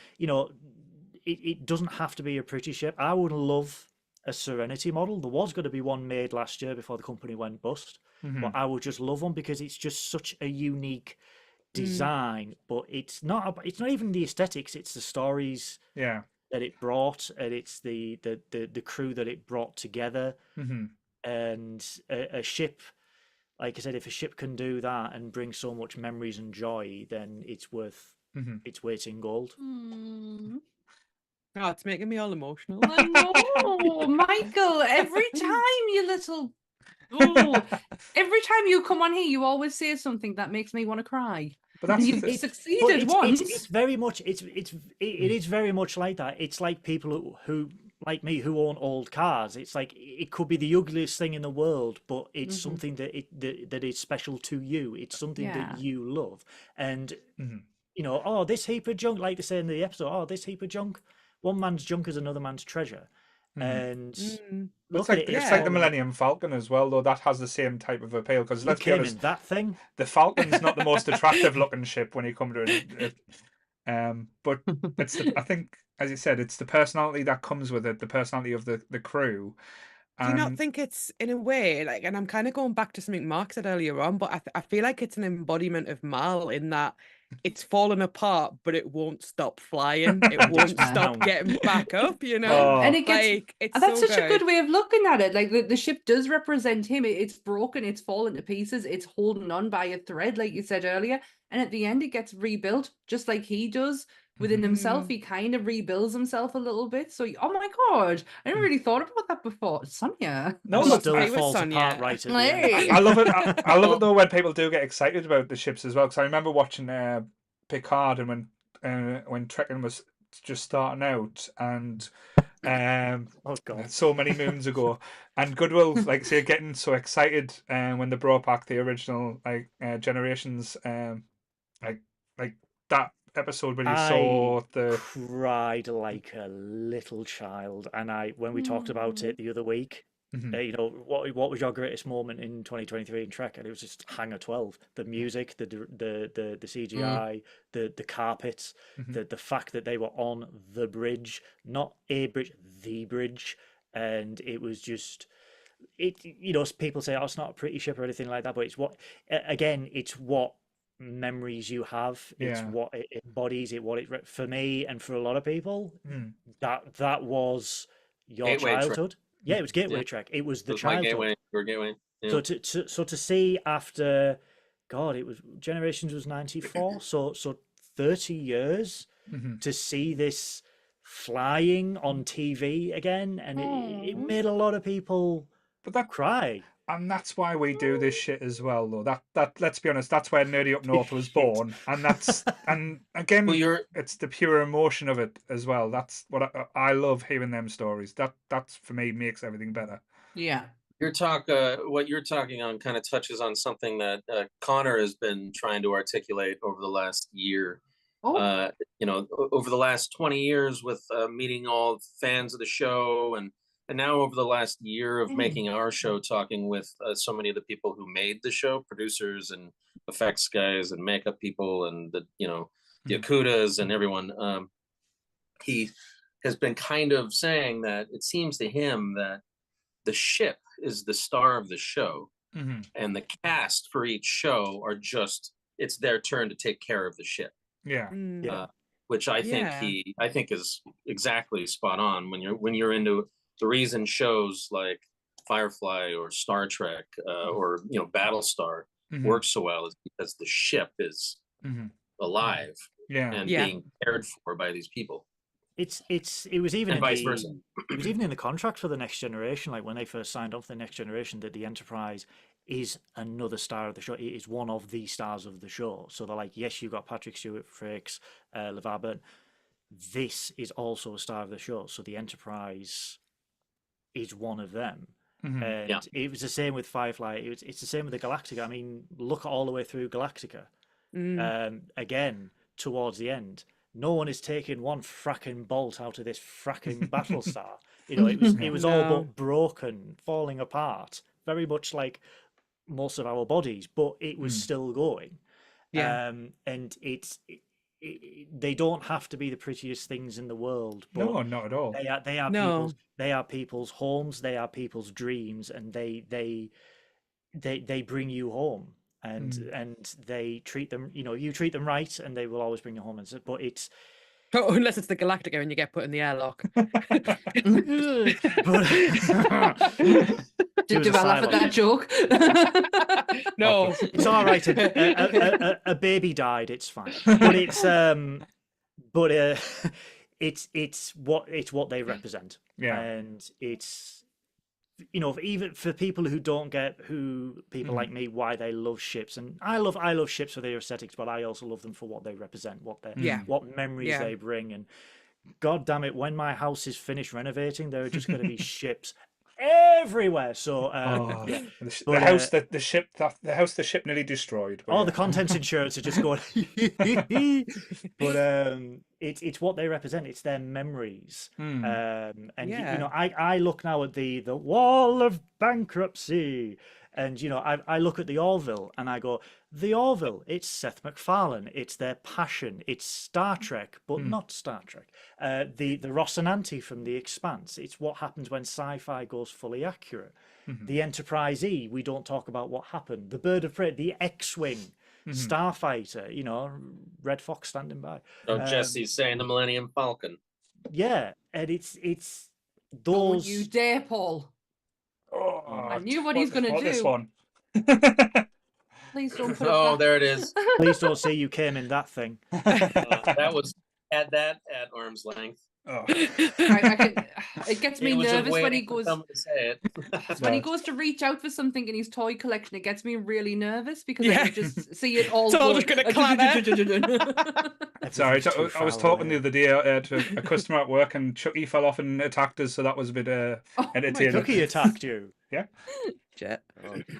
It doesn't have to be a pretty ship. I would love a Serenity model. There was going to be one made last year before the company went bust, but I would just love one because it's just such a unique design. But it's not even the aesthetics, it's the stories that it brought, and it's the crew that it brought together. And a ship, like I said, if a ship can do that and bring so much memories and joy, then it's worth its weight in gold. Oh, it's making me all emotional. I know, Michael, every time every time you come on here, you always say something that makes me want to cry. But that's you succeeded once. It's very much it is very much like that. It's like people who like me who own old cars. It's like it could be the ugliest thing in the world, but it's something that is special to you. It's something that you love, and this heap of junk, like they say in the episode. Oh, this heap of junk. One man's junk is another man's treasure. And Mm. look It's at it. it's It's like the all Millennium Falcon as well, though. That has the same type of appeal. Because let's be came honest, in that thing. the Falcon's not the most attractive looking ship when you come to it. But it's I think, as you said, it's the personality that comes with it, the personality of the crew. Do you not And think it's in a way like, and I'm kind of going back to something Mark said earlier on, but I feel like it's an embodiment of Mal in that it's fallen apart, but it won't stop flying. It And it's won't stop round. getting back up, you know? Oh. And it gets Like, it's that's so such a good good. way of looking at it. Like the ship does represent him. It's broken, it's fallen to pieces, it's holding on by a thread, like you said earlier. And at the end, it gets rebuilt, just like he does within himself. Mm. He kind of rebuilds himself a little bit. So, oh my God, I never really thought about that before. Sonia. No, And look, still Agree with falls apart Sonia. right at the end. Hey. I love it. I love it though when people do get excited about the ships as well. Because I remember watching Picard, and when Trekking was just starting out, and Oh God. so many moons ago, and Goodwill, like say, getting so excited when they brought back the original Generations, like like that episode where you saw the cried like a little child, and when we talked about it the other week, you know, what was your greatest moment in 2023 in Trek? And it was just Hangar 12. The music, the CGI, the carpets, the fact that they were on the bridge, not a bridge, the bridge, and it was just it. You know, people say, "Oh, it's not a pretty ship" or anything like that, but it's what again, it's what memories you have. It's Yeah. what it embodies. For me and for a lot of people, Mm. that was your Gateway Trek. childhood. Yeah, it was Gateway Yeah. Trek. It was It the was my childhood. gateway. Yeah. So to see after, God, it was Generations was 94. So 30 years to see this flying on TV again, and it made a lot of people But that cry. And that's why we do this shit as well, though. That let's be honest, that's where Nerdy Up North was born, and again, Well, it's the pure emotion of it as well. That's what I love hearing them stories. That's for me makes everything better. Yeah. what you're talking on kind of touches on something that Connor has been trying to articulate over the last year. Oh. You know, over the last 20 years with meeting all fans of the show, and now over the last year of making our show, talking with so many of the people who made the show, producers and effects guys and makeup people, and the Akutas and everyone. He has been kind of saying that it seems to him that the ship is the star of the show, and the cast for each show are just, it's their turn to take care of the ship. Yeah. Which I think is exactly spot on when you're into the reason shows like Firefly or Star Trek or Battlestar work so well is because the ship is alive and being cared for by these people. It was even and vice versa. It was even in the contract for the Next Generation, like when they first signed up for the Next Generation, that the Enterprise is another star of the show. It is one of the stars of the show. So they're like, yes, you've got Patrick Stewart, Frakes, LeVar Burton. This is also a star of the show. So the Enterprise is one of them. And it was the same with Firefly. It's the same with the Galactica. I mean, look all the way through Galactica. Again, towards the end, no one is taking one fracking bolt out of this fracking Battlestar. It was all but broken, falling apart, very much like most of our bodies, but it was still going. And they don't have to be the prettiest things in the world. But no, not at all. They are people's homes. They are people's dreams, and they bring you home. And they treat them, you treat them right, and they will always bring you home. But it's unless it's the Galactica and you get put in the airlock. Did I laugh at that joke? No, it's all right. A baby died. It's fine. But it's what they represent. Yeah. And it's even for people who don't get people like me, why they love ships. And I love ships for their aesthetics, but I also love them for what they represent, what memories they bring. And God damn it, when my house is finished renovating, there are just going to be ships everywhere. So, the house that the house the ship nearly destroyed. All the contents insurance are just going. But it's what they represent. It's their memories. And you know, I look now at the wall of bankruptcy, and you know, I look at the Orville and I go, the Orville. It's Seth MacFarlane. It's their passion. It's Star Trek, but not Star Trek. The Rocinante from The Expanse. It's what happens when sci-fi goes fully accurate. The Enterprise E, we don't talk about what happened. The Bird of Prey, the X-Wing, Starfighter, you know, Red Fox standing by. Oh, Jesse's saying the Millennium Falcon. Yeah, and it's Don't those. you dare, Paul. I knew what he's going to do. This one. Please don't put it Oh, back. there it is. Please don't say you came in that thing. That was at arm's length. Oh. It gets me He was just nervous when waiting he for goes someone to say it. when he goes to reach out for something in his toy collection. It gets me really nervous because I can just see it all. It's all just gonna clatter. Sorry, I was talking the other day to a customer at work, and Chucky fell off and attacked us, so that was a bit entertaining. Chucky attacked you. Yeah. Jet.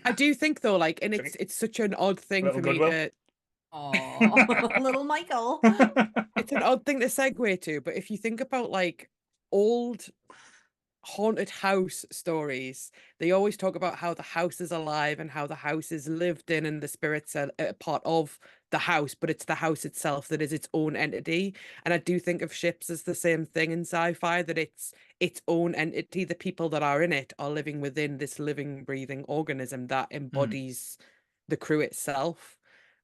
I do think though, like, and it's such an odd thing Little for me Goodwill. to. Oh, little Michael. It's an odd thing to segue to, but if you think about like old haunted house stories, they always talk about how the house is alive and how the house is lived in and the spirits are a part of the house, but it's the house itself that is its own entity. And I do think of ships as the same thing in sci-fi, that it's its own entity. The people that are in it are living within this living, breathing organism that embodies the crew itself.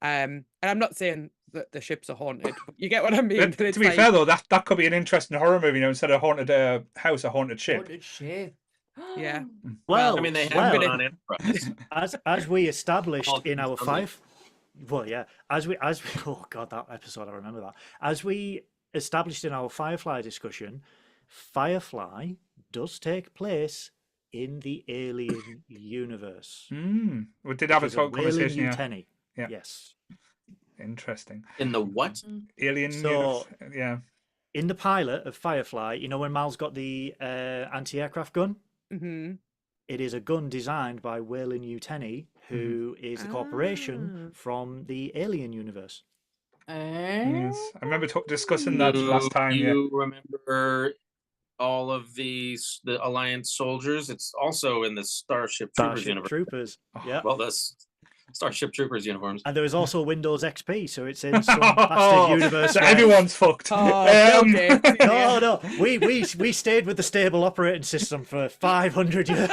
And I'm not saying that the ships are haunted, but you get what I mean. To be fair though, that could be an interesting horror movie, you know, instead of haunted house, a haunted ship. Haunted ship. Yeah. Well, I mean, they have one on Enterprise. as we established All in our something. as we oh god, that episode, I remember that. As we established in our Firefly discussion, Firefly does take place in the alien universe. We did have a She's conversation. Weyland Yeah. Yutani. Yeah. Yes. Interesting. In the what? Alien. So- yeah. In the pilot of Firefly, you know when Mal's got the anti-aircraft gun? Mm-hmm. It is a gun designed by Weyland Yutani, who is the corporation from the Alien universe. Yes. I remember discussing that last time. You remember all of the Alliance soldiers? It's also in the Starship Troopers Starship universe. Troopers. Yeah. Well, that's Starship Troopers uniforms. And there is also Windows XP, so it's in some bastard universe. So where- everyone's fucked. Okay. No, we stayed with the stable operating system for 500 years.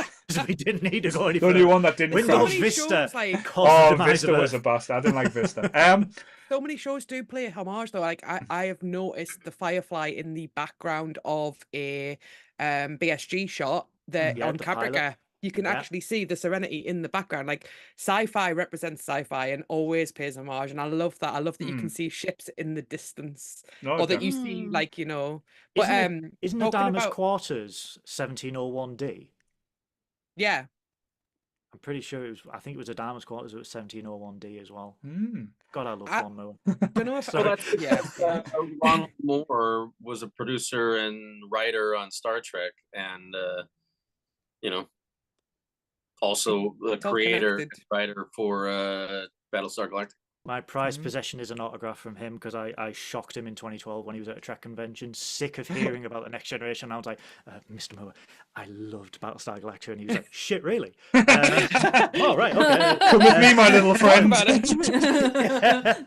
We didn't need to go any The only further. one that didn't Windows crash. Vista shows, like- caused Oh, the demise Vista of was a Earth. bastard. I didn't like Vista. So many shows do play homage though. Like I have noticed the Firefly in the background of a BSG shot that Yeah, on the pilot. Caprica. You can Yeah. actually see the Serenity in the background. Like sci-fi represents sci-fi and always pays homage. And I love that. I love that you can see ships in the distance. No, Or that definitely. you see like, you know. But Isn't talking Adama's about- quarters 1701D? yeah. I'm pretty sure it was. I think it was Adama's quarters. It was 1701D as well. God, I love I- Von Moore. Don't know if Sorry. Ron Moore was a producer and writer on Star Trek, and also the It's all creator and connected. writer for Battlestar Galactica. My prized possession is an autograph from him because I shocked him in 2012 when he was at a Trek convention, sick of hearing about the Next Generation. I was like, Mr. Moore, I loved Battlestar Galactica. And he was like, shit, really? Oh, right, okay. Come with me, my little friend.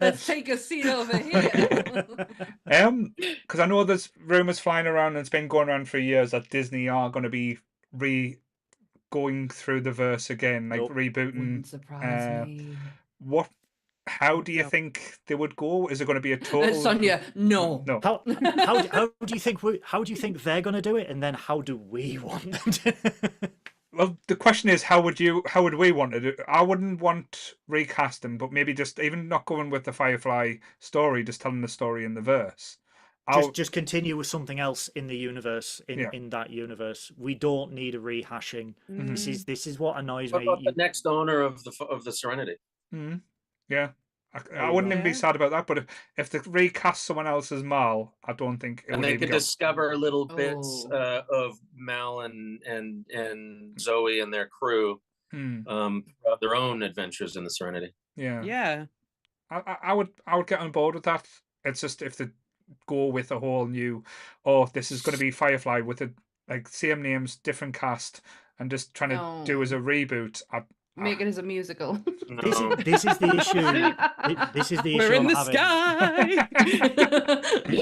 Let's take a seat over here. Because I know there's rumors flying around, and it's been going around for years that Disney are going to be going through the verse again, like rebooting. Wouldn't surprise me. How do you think they would go? Is it going to be a total? Sonia, no. No. How do you think they're going to do it, and then how do we want them to? Well, the question is, how would we want to do it? I wouldn't want recasting, but maybe just even not going with the Firefly story, just telling the story in the verse. Just continue with something else in the universe, in that universe. We don't need a rehashing. This is what annoys What me. about the next owner of the Serenity? Yeah, I wouldn't even be Yeah. sad about that. But if they recast someone else as Mal, I don't think it And would they even could go. discover little bits Oh. of Mal and Zoe and their crew throughout their own adventures in the Serenity. Yeah. Yeah. I would get on board with that. It's just if they go with a whole new, oh, this is going to be Firefly with a like same names, different cast, and just trying to do as a reboot. Make it as a musical. No. This is the issue. This is the We're issue in I'm the having.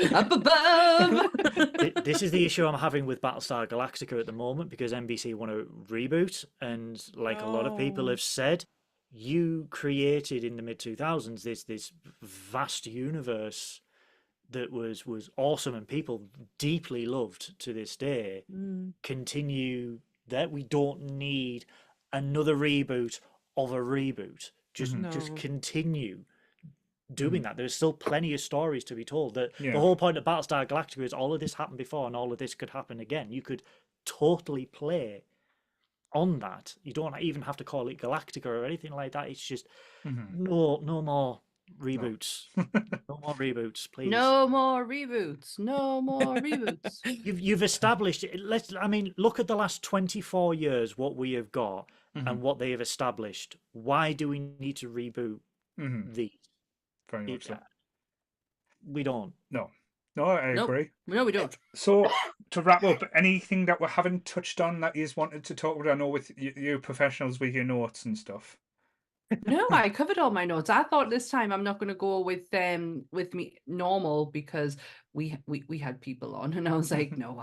sky. Up above. This is the issue I'm having with Battlestar Galactica at the moment because NBC want to reboot, and like a lot of people Oh. have said, you created in the mid 2000s this vast universe that was awesome and people deeply loved to this day. Continue that. We don't need another reboot of a reboot. Just No. continue doing that. There's still plenty of stories to be told. The Yeah. whole point of Battlestar Galactica is all of this happened before and all of this could happen again. You could totally play on that. You don't even have to call it Galactica or anything like that. It's just no more reboots. No more reboots, please. No more reboots. No more reboots. You've established it. I mean, look at the last 24 years, what we have got and what they have established. Why do we need to reboot these? Very much so. We don't. No, I Nope. agree. No, we don't. So to wrap up, anything that we haven't touched on that you wanted to talk about? I know with you professionals with your notes and stuff. No, I covered all my notes. I thought this time I'm not going to go with me normal because we had people on, and I was like, no,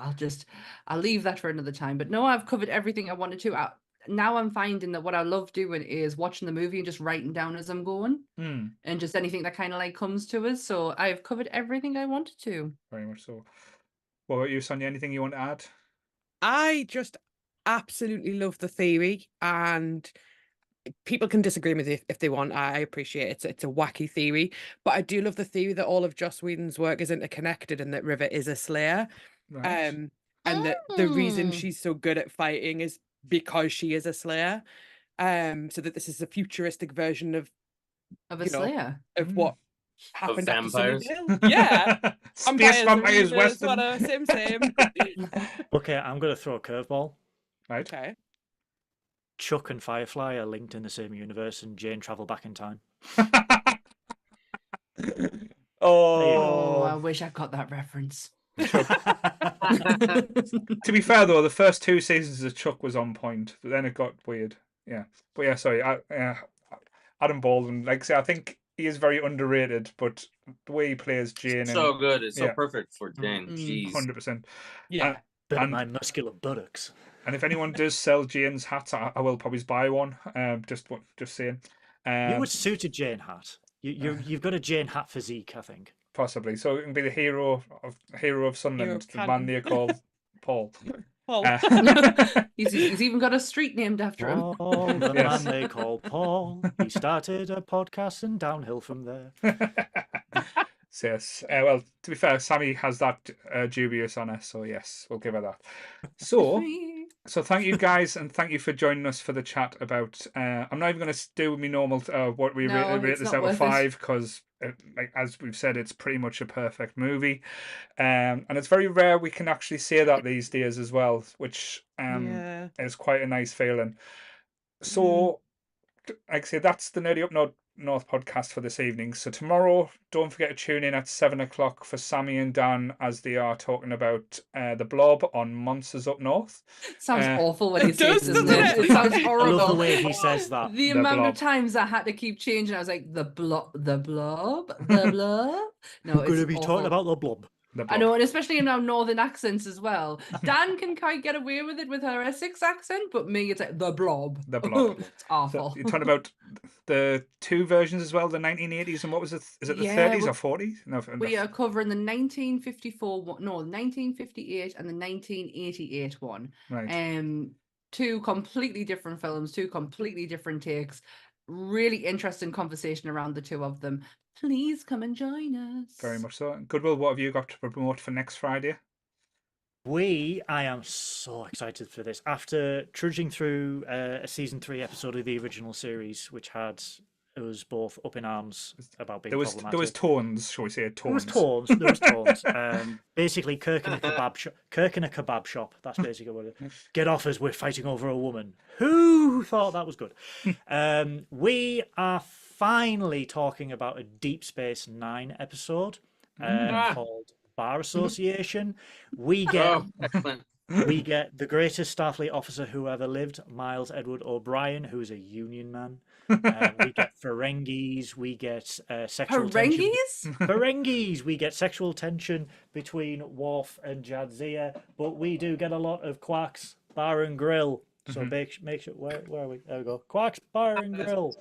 I'll leave that for another time. But no, I've covered everything I wanted to. Now I'm finding that what I love doing is watching the movie and just writing down as I'm going, and just anything that kind of like comes to us. So I've covered everything I wanted to. Very much so. What about you, Sonia? Anything you want to add? I just absolutely love the theory, and people can disagree with it if they want. I appreciate it. It's a wacky theory, but I do love the theory that all of Joss Whedon's work is interconnected and that River is a Slayer. Right. And that the reason she's so good at fighting is because she is a Slayer. So that this is a futuristic version of a Slayer of what happened after vampires. Sunnydale. Yeah. Space vampires, Western. Same. Okay, I'm going to throw a curveball. Right. Okay. Chuck and Firefly are linked in the same universe, and Jane travel back in time. Oh, I wish I got that reference. To be fair though, the first 2 seasons of Chuck was on point, but then it got weird. Yeah, but yeah, sorry. Adam Baldwin, like I say, I think he is very underrated, but the way he plays Jane, So good. It's so yeah. perfect for Jane. Jeez. 100%. Yeah. Bit of my muscular buttocks. And if anyone does sell Jane's hats, I will probably buy one. Just saying. You would suit a Jane hat. You've got a Jane hat physique, I think. Possibly. So it can be the hero of Sunderland, the man Cannon. they call Paul. Paul. He's even got a street named after him. Paul, the Yes. man they call Paul. He started a podcast and downhill from there. Yes. Well, to be fair, Sammy has that dubious on us, so yes, we'll give her that. So thank you guys, and thank you for joining us for the chat about. I'm not even going to do my normal what we rate it's this not out of worth 5 because, like as we've said, it's pretty much a perfect movie, and it's very rare we can actually say that these days as well, which is quite a nice feeling. So, like I say, that's the Nerdy Up North podcast for this evening. So tomorrow, don't forget to tune in at 7 o'clock for Sammy and Dan as they are talking about the Blob on Monsters Up North. Sounds awful when he It does, says it, doesn't doesn't it? it? It sounds I horrible. love the way he says that. The The amount Blob. of times I had to keep changing, I was like, the blob. No, We're going it's to be awful. talking about the Blob. The I Blob. know, and especially in our northern accents as well. Dan can kind of get away with it with her Essex accent, but me, it's like the blob. The Blob. It's awful. So you're talking about the 2 versions as well, the 1980s and what was it? Is it the Yeah, 30s or 40s? No, We are covering the 1954 one, no, 1958 and the 1988 one. right. 2 completely different films, 2 completely different takes. Really interesting conversation around the 2 of them. Please come and join us. Very much so. Goodwill, what have you got to promote for next Friday? I am so excited for this. After trudging through a season 3 episode of the original series, which had us both up in arms about being There was problematic. tones, shall we say, tones. There was tones. Basically, Kirk in a kebab shop. That's basically what it is. Get off us, we're fighting over a woman. Who thought that was good? We are finally talking about a Deep Space Nine episode called Bar Association. We get excellent. we get the greatest Starfleet officer who ever lived, Miles Edward O'Brien, who's a Union man. We get Ferengis. We get sexual tension. Ferengis. We get sexual tension between Worf and Jadzia, but we do get a lot of Quark's Bar and Grill. So make sure. Where are we? There we go. Quark's Bar and Grill.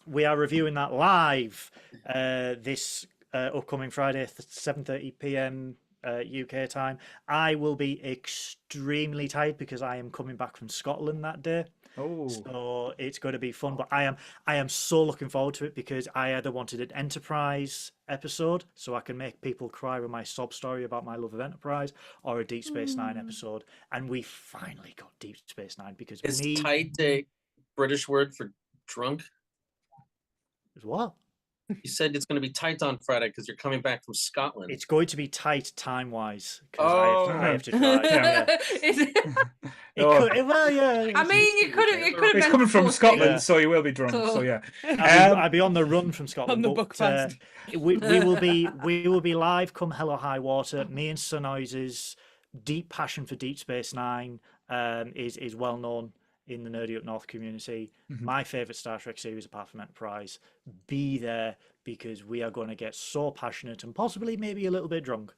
We are reviewing that live this upcoming Friday, 7:30 p.m. UK time. I will be extremely tired because I am coming back from Scotland that day. Oh, So it's going to be fun, but I am so looking forward to it because I either wanted an Enterprise episode so I can make people cry with my sob story about my love of Enterprise, or a Deep Space Nine episode, and we finally got Deep Space Nine because Is tight a British word for drunk? As what? You said it's going to be tight on Friday because you're coming back from Scotland. It's going to be tight time-wise because I have to Oh. drive. Yeah. Is it? Well, yeah. I mean, you could have. It could have he's been coming from both Scotland, things. so he will be drunk. So So- yeah, I'll be on the run from Scotland. On the but, Buckfast. we will be live come hell or high water. Me and Sir Noise's deep passion for Deep Space Nine is well known in the Nerdy Up North community. My favourite Star Trek series apart from Enterprise. Be there because we are going to get so passionate and possibly maybe a little bit drunk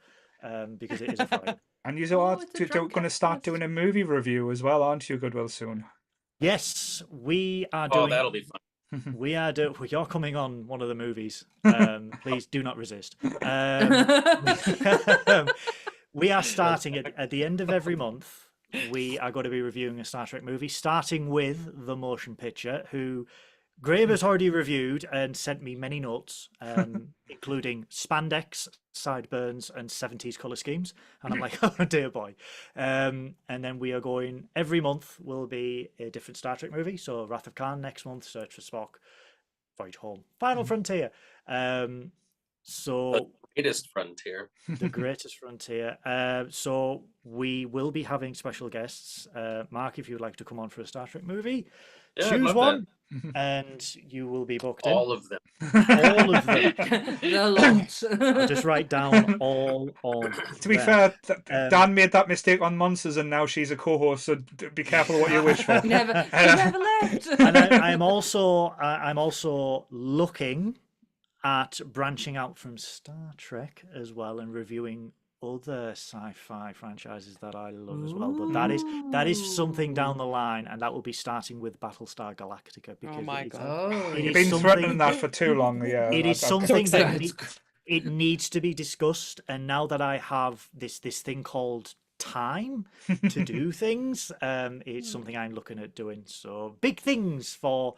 because it is a Friday. and you are it's a drunk going to start cast. doing a movie review as well, aren't you, Goodwill, soon? Yes, we are Oh, doing. that'll be fun. We are doing. You're coming on one of the movies. Please do not resist. We are starting at the end of every month. We are going to be reviewing a Star Trek movie, starting with the motion picture, who Graeme has already reviewed and sent me many notes, including spandex, sideburns, and 70s colour schemes. And I'm like, oh dear boy. And then we are going, every month will be a different Star Trek movie. So Wrath of Khan next month, Search for Spock, Voyage Home, Final Frontier. So Greatest frontier. the greatest frontier. So we will be having special guests. Mark, if you'd like to come on for a Star Trek movie, Yeah, I'd choose love one, and you will be booked in. All of them. All of them. The lot. I'll just write down all of To be them. fair, Dan made that mistake on Monsters, and now she's a co-host. So be careful what you wish for. He never left. And I'm also looking at branching out from Star Trek as well and reviewing other sci-fi franchises that I love as well. But that is something down the line, and that will be starting with Battlestar Galactica because my it's, God. Oh, it You've is been something- threatening that for too long. Yeah, it is that's- something So that excited. it needs to be discussed, and now that I have this thing called time to do things, it's something I'm looking at doing. So big things for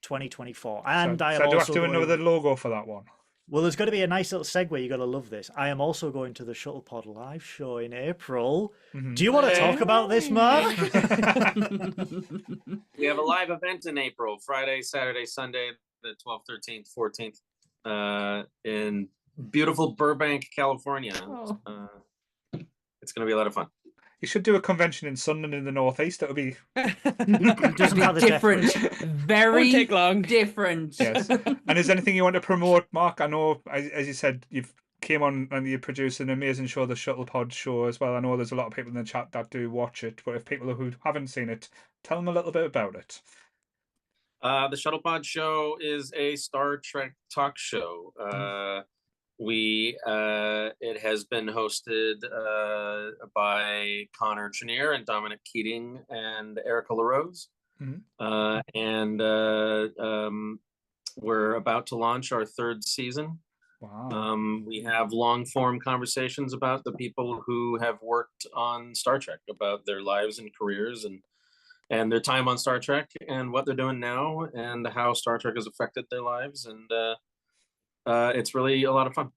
2024, and I am so do I have also to do going... another logo for that one? Well, there's going to be a nice little segue. You're going to love this. I am also going to the Shuttlepod live show in April. Do you want to talk about this, Mark? We have a live event in April, Friday, Saturday, Sunday, the 12th, 13th, 14th, in beautiful Burbank, California. Oh. It's going to be a lot of fun. You should do a convention in Sunderland in the northeast. That would be It doesn't have a different. difference. Very Won't take long. different. yes. And is there anything you want to promote, Mark? I know, as you said, you've came on and you produced an amazing show, the Shuttlepod show as well. I know there's a lot of people in the chat that do watch it, but if people who haven't seen it, tell them a little bit about it. The Shuttlepod show is a Star Trek talk show. It has been hosted by Connor Chenier and Dominic Keating and Erica LaRose. We're about to launch our third season. Wow. We have long form conversations about the people who have worked on Star Trek, about their lives and careers and their time on Star Trek and what they're doing now and how Star Trek has affected their lives. And it's really a lot of fun.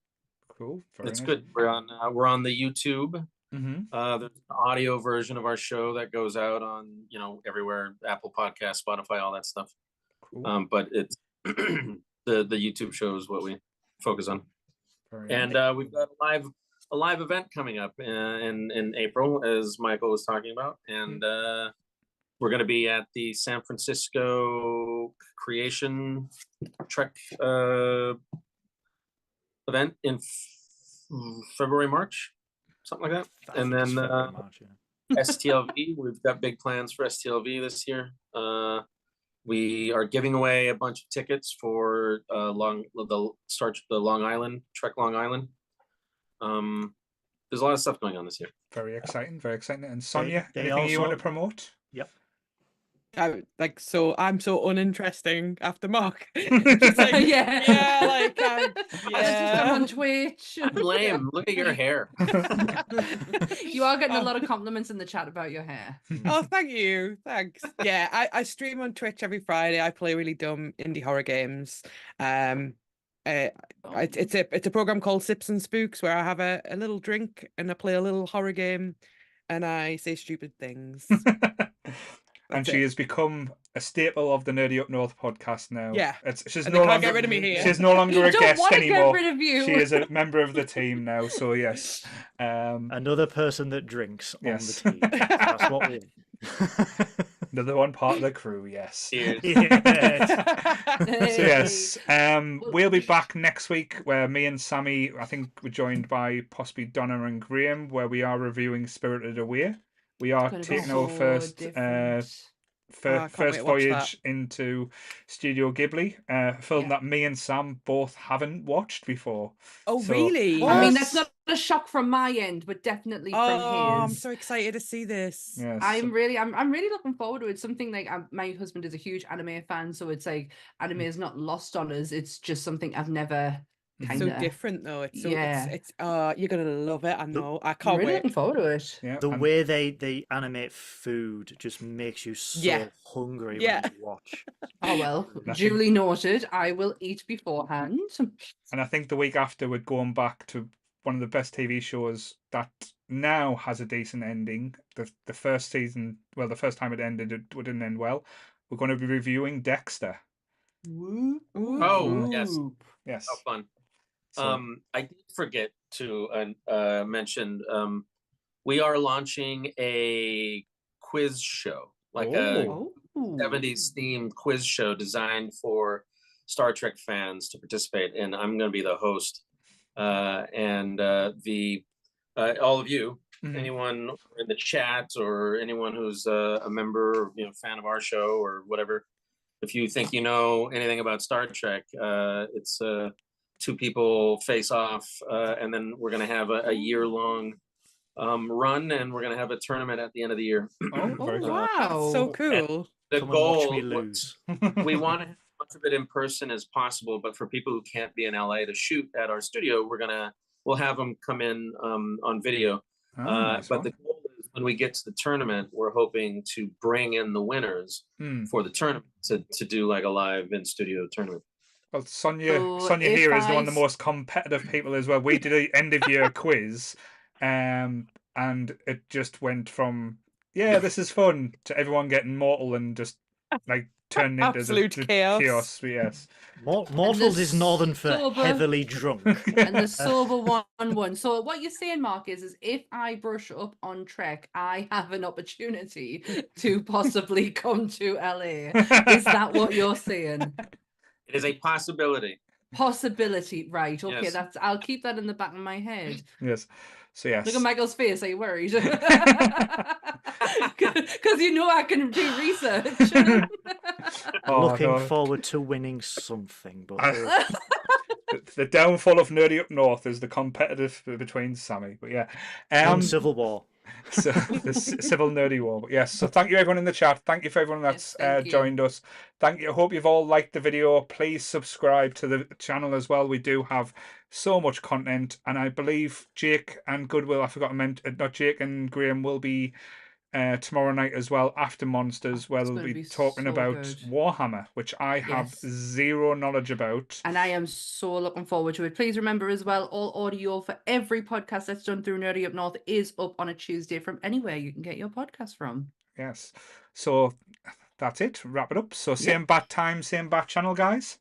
Cool. Very It's nice. good. We're on the YouTube. Mm-hmm. There's an audio version of our show that goes out on, everywhere, Apple Podcasts, Spotify, all that stuff. Cool. But it's the YouTube show is what we focus on. Very And nice. we've got a live event coming up in April, as Michael was talking about, and we're going to be at the San Francisco Creation Trek event in February, March, something like that. I And think it's then February, March, yeah. STLV, we've got big plans for STLV this year. We are giving away a bunch of tickets for the Long Island Trek Long Island. There's a lot of stuff going on this year. Very exciting, very exciting. And Sonia, They anything you want to also- promote? Yep. I'm so uninteresting after Mark. Just like, Yeah. like I just yeah. come on Twitch. I'm lame. Look at your hair. You are getting a lot of compliments in the chat about your hair. Oh, thank you. Thanks. Yeah, I stream on Twitch every Friday. I play really dumb indie horror games. It's a program called Sips and Spooks where I have a little drink and I play a little horror game and I say stupid things. And she has become a staple of the Nerdy Up North podcast now. Yeah. She's And no they can't longer get rid of me here. She's no longer You a don't guest want to get anymore. rid of you. She is a member of the team now. So yes. Another person that drinks Yes. on the team. That's what we. Another one part of the crew. Yes. Cheers. Yes. So yes, we'll be back next week where me and Sammy, I think we're joined by possibly Donna and Graeme, where we are reviewing Spirited Away. We are It's gonna be taking our so first different. I can't wait first to watch that. voyage into Studio Ghibli, a film Yeah. that me and Sam both haven't watched before. Oh, So, really? I mean, yes. that's not a shock from my end, but definitely from Oh, I'm his. so excited to see this. Yes. I'm really looking forward to it. Something like my husband is a huge anime fan, so it's like anime is not lost on us. It's just something I've never It's kind so of. different though. It's so Yeah. it's you're gonna love it. I know. I I'm can't really wait. looking forward to it. Yeah, The and- way they animate food just makes you so Yeah. hungry Yeah. when you watch. Oh well, Nothing. duly noted. I will eat beforehand. And I think the week after we're going back to one of the best TV shows that now has a decent ending. The first season, well, the first time it ended, it didn't end well. We're going to be reviewing Dexter. Oh, yes. Yes. How fun. So, I did forget to mention we are launching a quiz show, like a Oh. 70s themed quiz show designed for Star Trek fans to participate in. I'm going to be the host, and all of you, Mhm. anyone in the chat or anyone who's a member, or, fan of our show or whatever. If you think you know anything about Star Trek, it's two people face off, and then we're going to have a year-long run, and we're going to have a tournament at the end of the year. Oh, Oh very good. wow! So cool. The Come and watch goal me lose. we want to have as much of it in person as possible, but for people who can't be in LA to shoot at our studio, we'll have them come in on video. Oh, nice But one. the goal is when we get to the tournament, we're hoping to bring in the winners Hmm. for the tournament to do like a live in studio tournament. Well, Sonia So here is if one of the I- most competitive people as well. We did an end of year quiz, and it just went from this is fun to everyone getting mortal and just like turning into Absolute the chaos. Yes. Mortals is northern for sober- heavily drunk. And the sober one. So what you're saying, Mark, is if I brush up on Trek, I have an opportunity to possibly come to LA. Is that what you're saying? It is a possibility. Possibility, right? Okay, Yes. I'll keep that in the back of my head. Yes. So yes. Look at Michael's face. Are you worried? Because you know I can do research. Oh, Looking no. forward to winning something, but The downfall of Nerdy Up North is the competitive between Sammy. But yeah. Civil War. So the civil nerdy war. But yes, so thank you everyone in the chat. Thank you for everyone that's Yes, thank you. joined us. Thank you. I hope you've all liked the video. Please subscribe to the channel as well. We do have so much content, and I believe Jake and Goodwill, I forgot to mention, not Jake and Graeme will be tomorrow night as well after Monsters, where It's they'll gonna be be talking so about good. Warhammer, which I have Yes. zero knowledge about. And I am so looking forward to it. Please remember as well, all audio for every podcast that's done through Nerdy Up North is up on a Tuesday from anywhere you can get your podcast from. Yes. So that's it. Wrap it up. So same bat time, same bat channel, guys.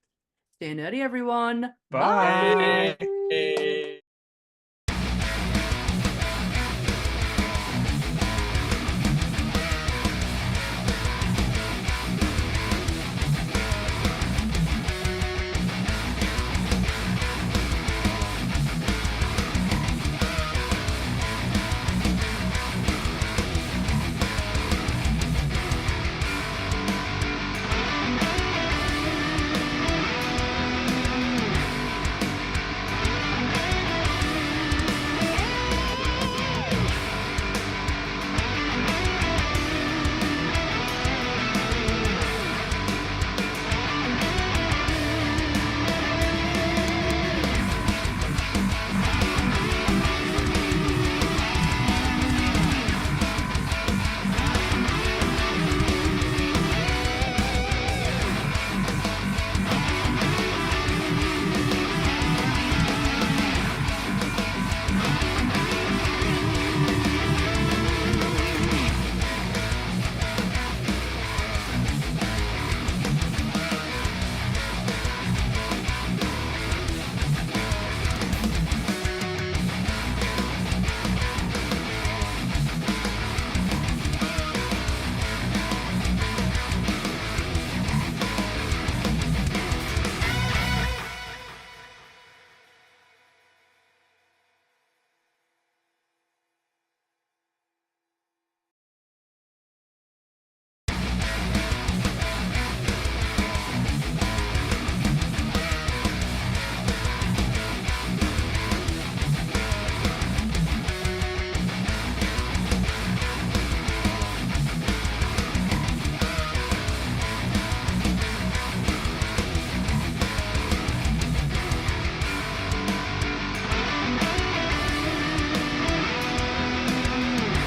Stay nerdy, everyone. Bye. Bye.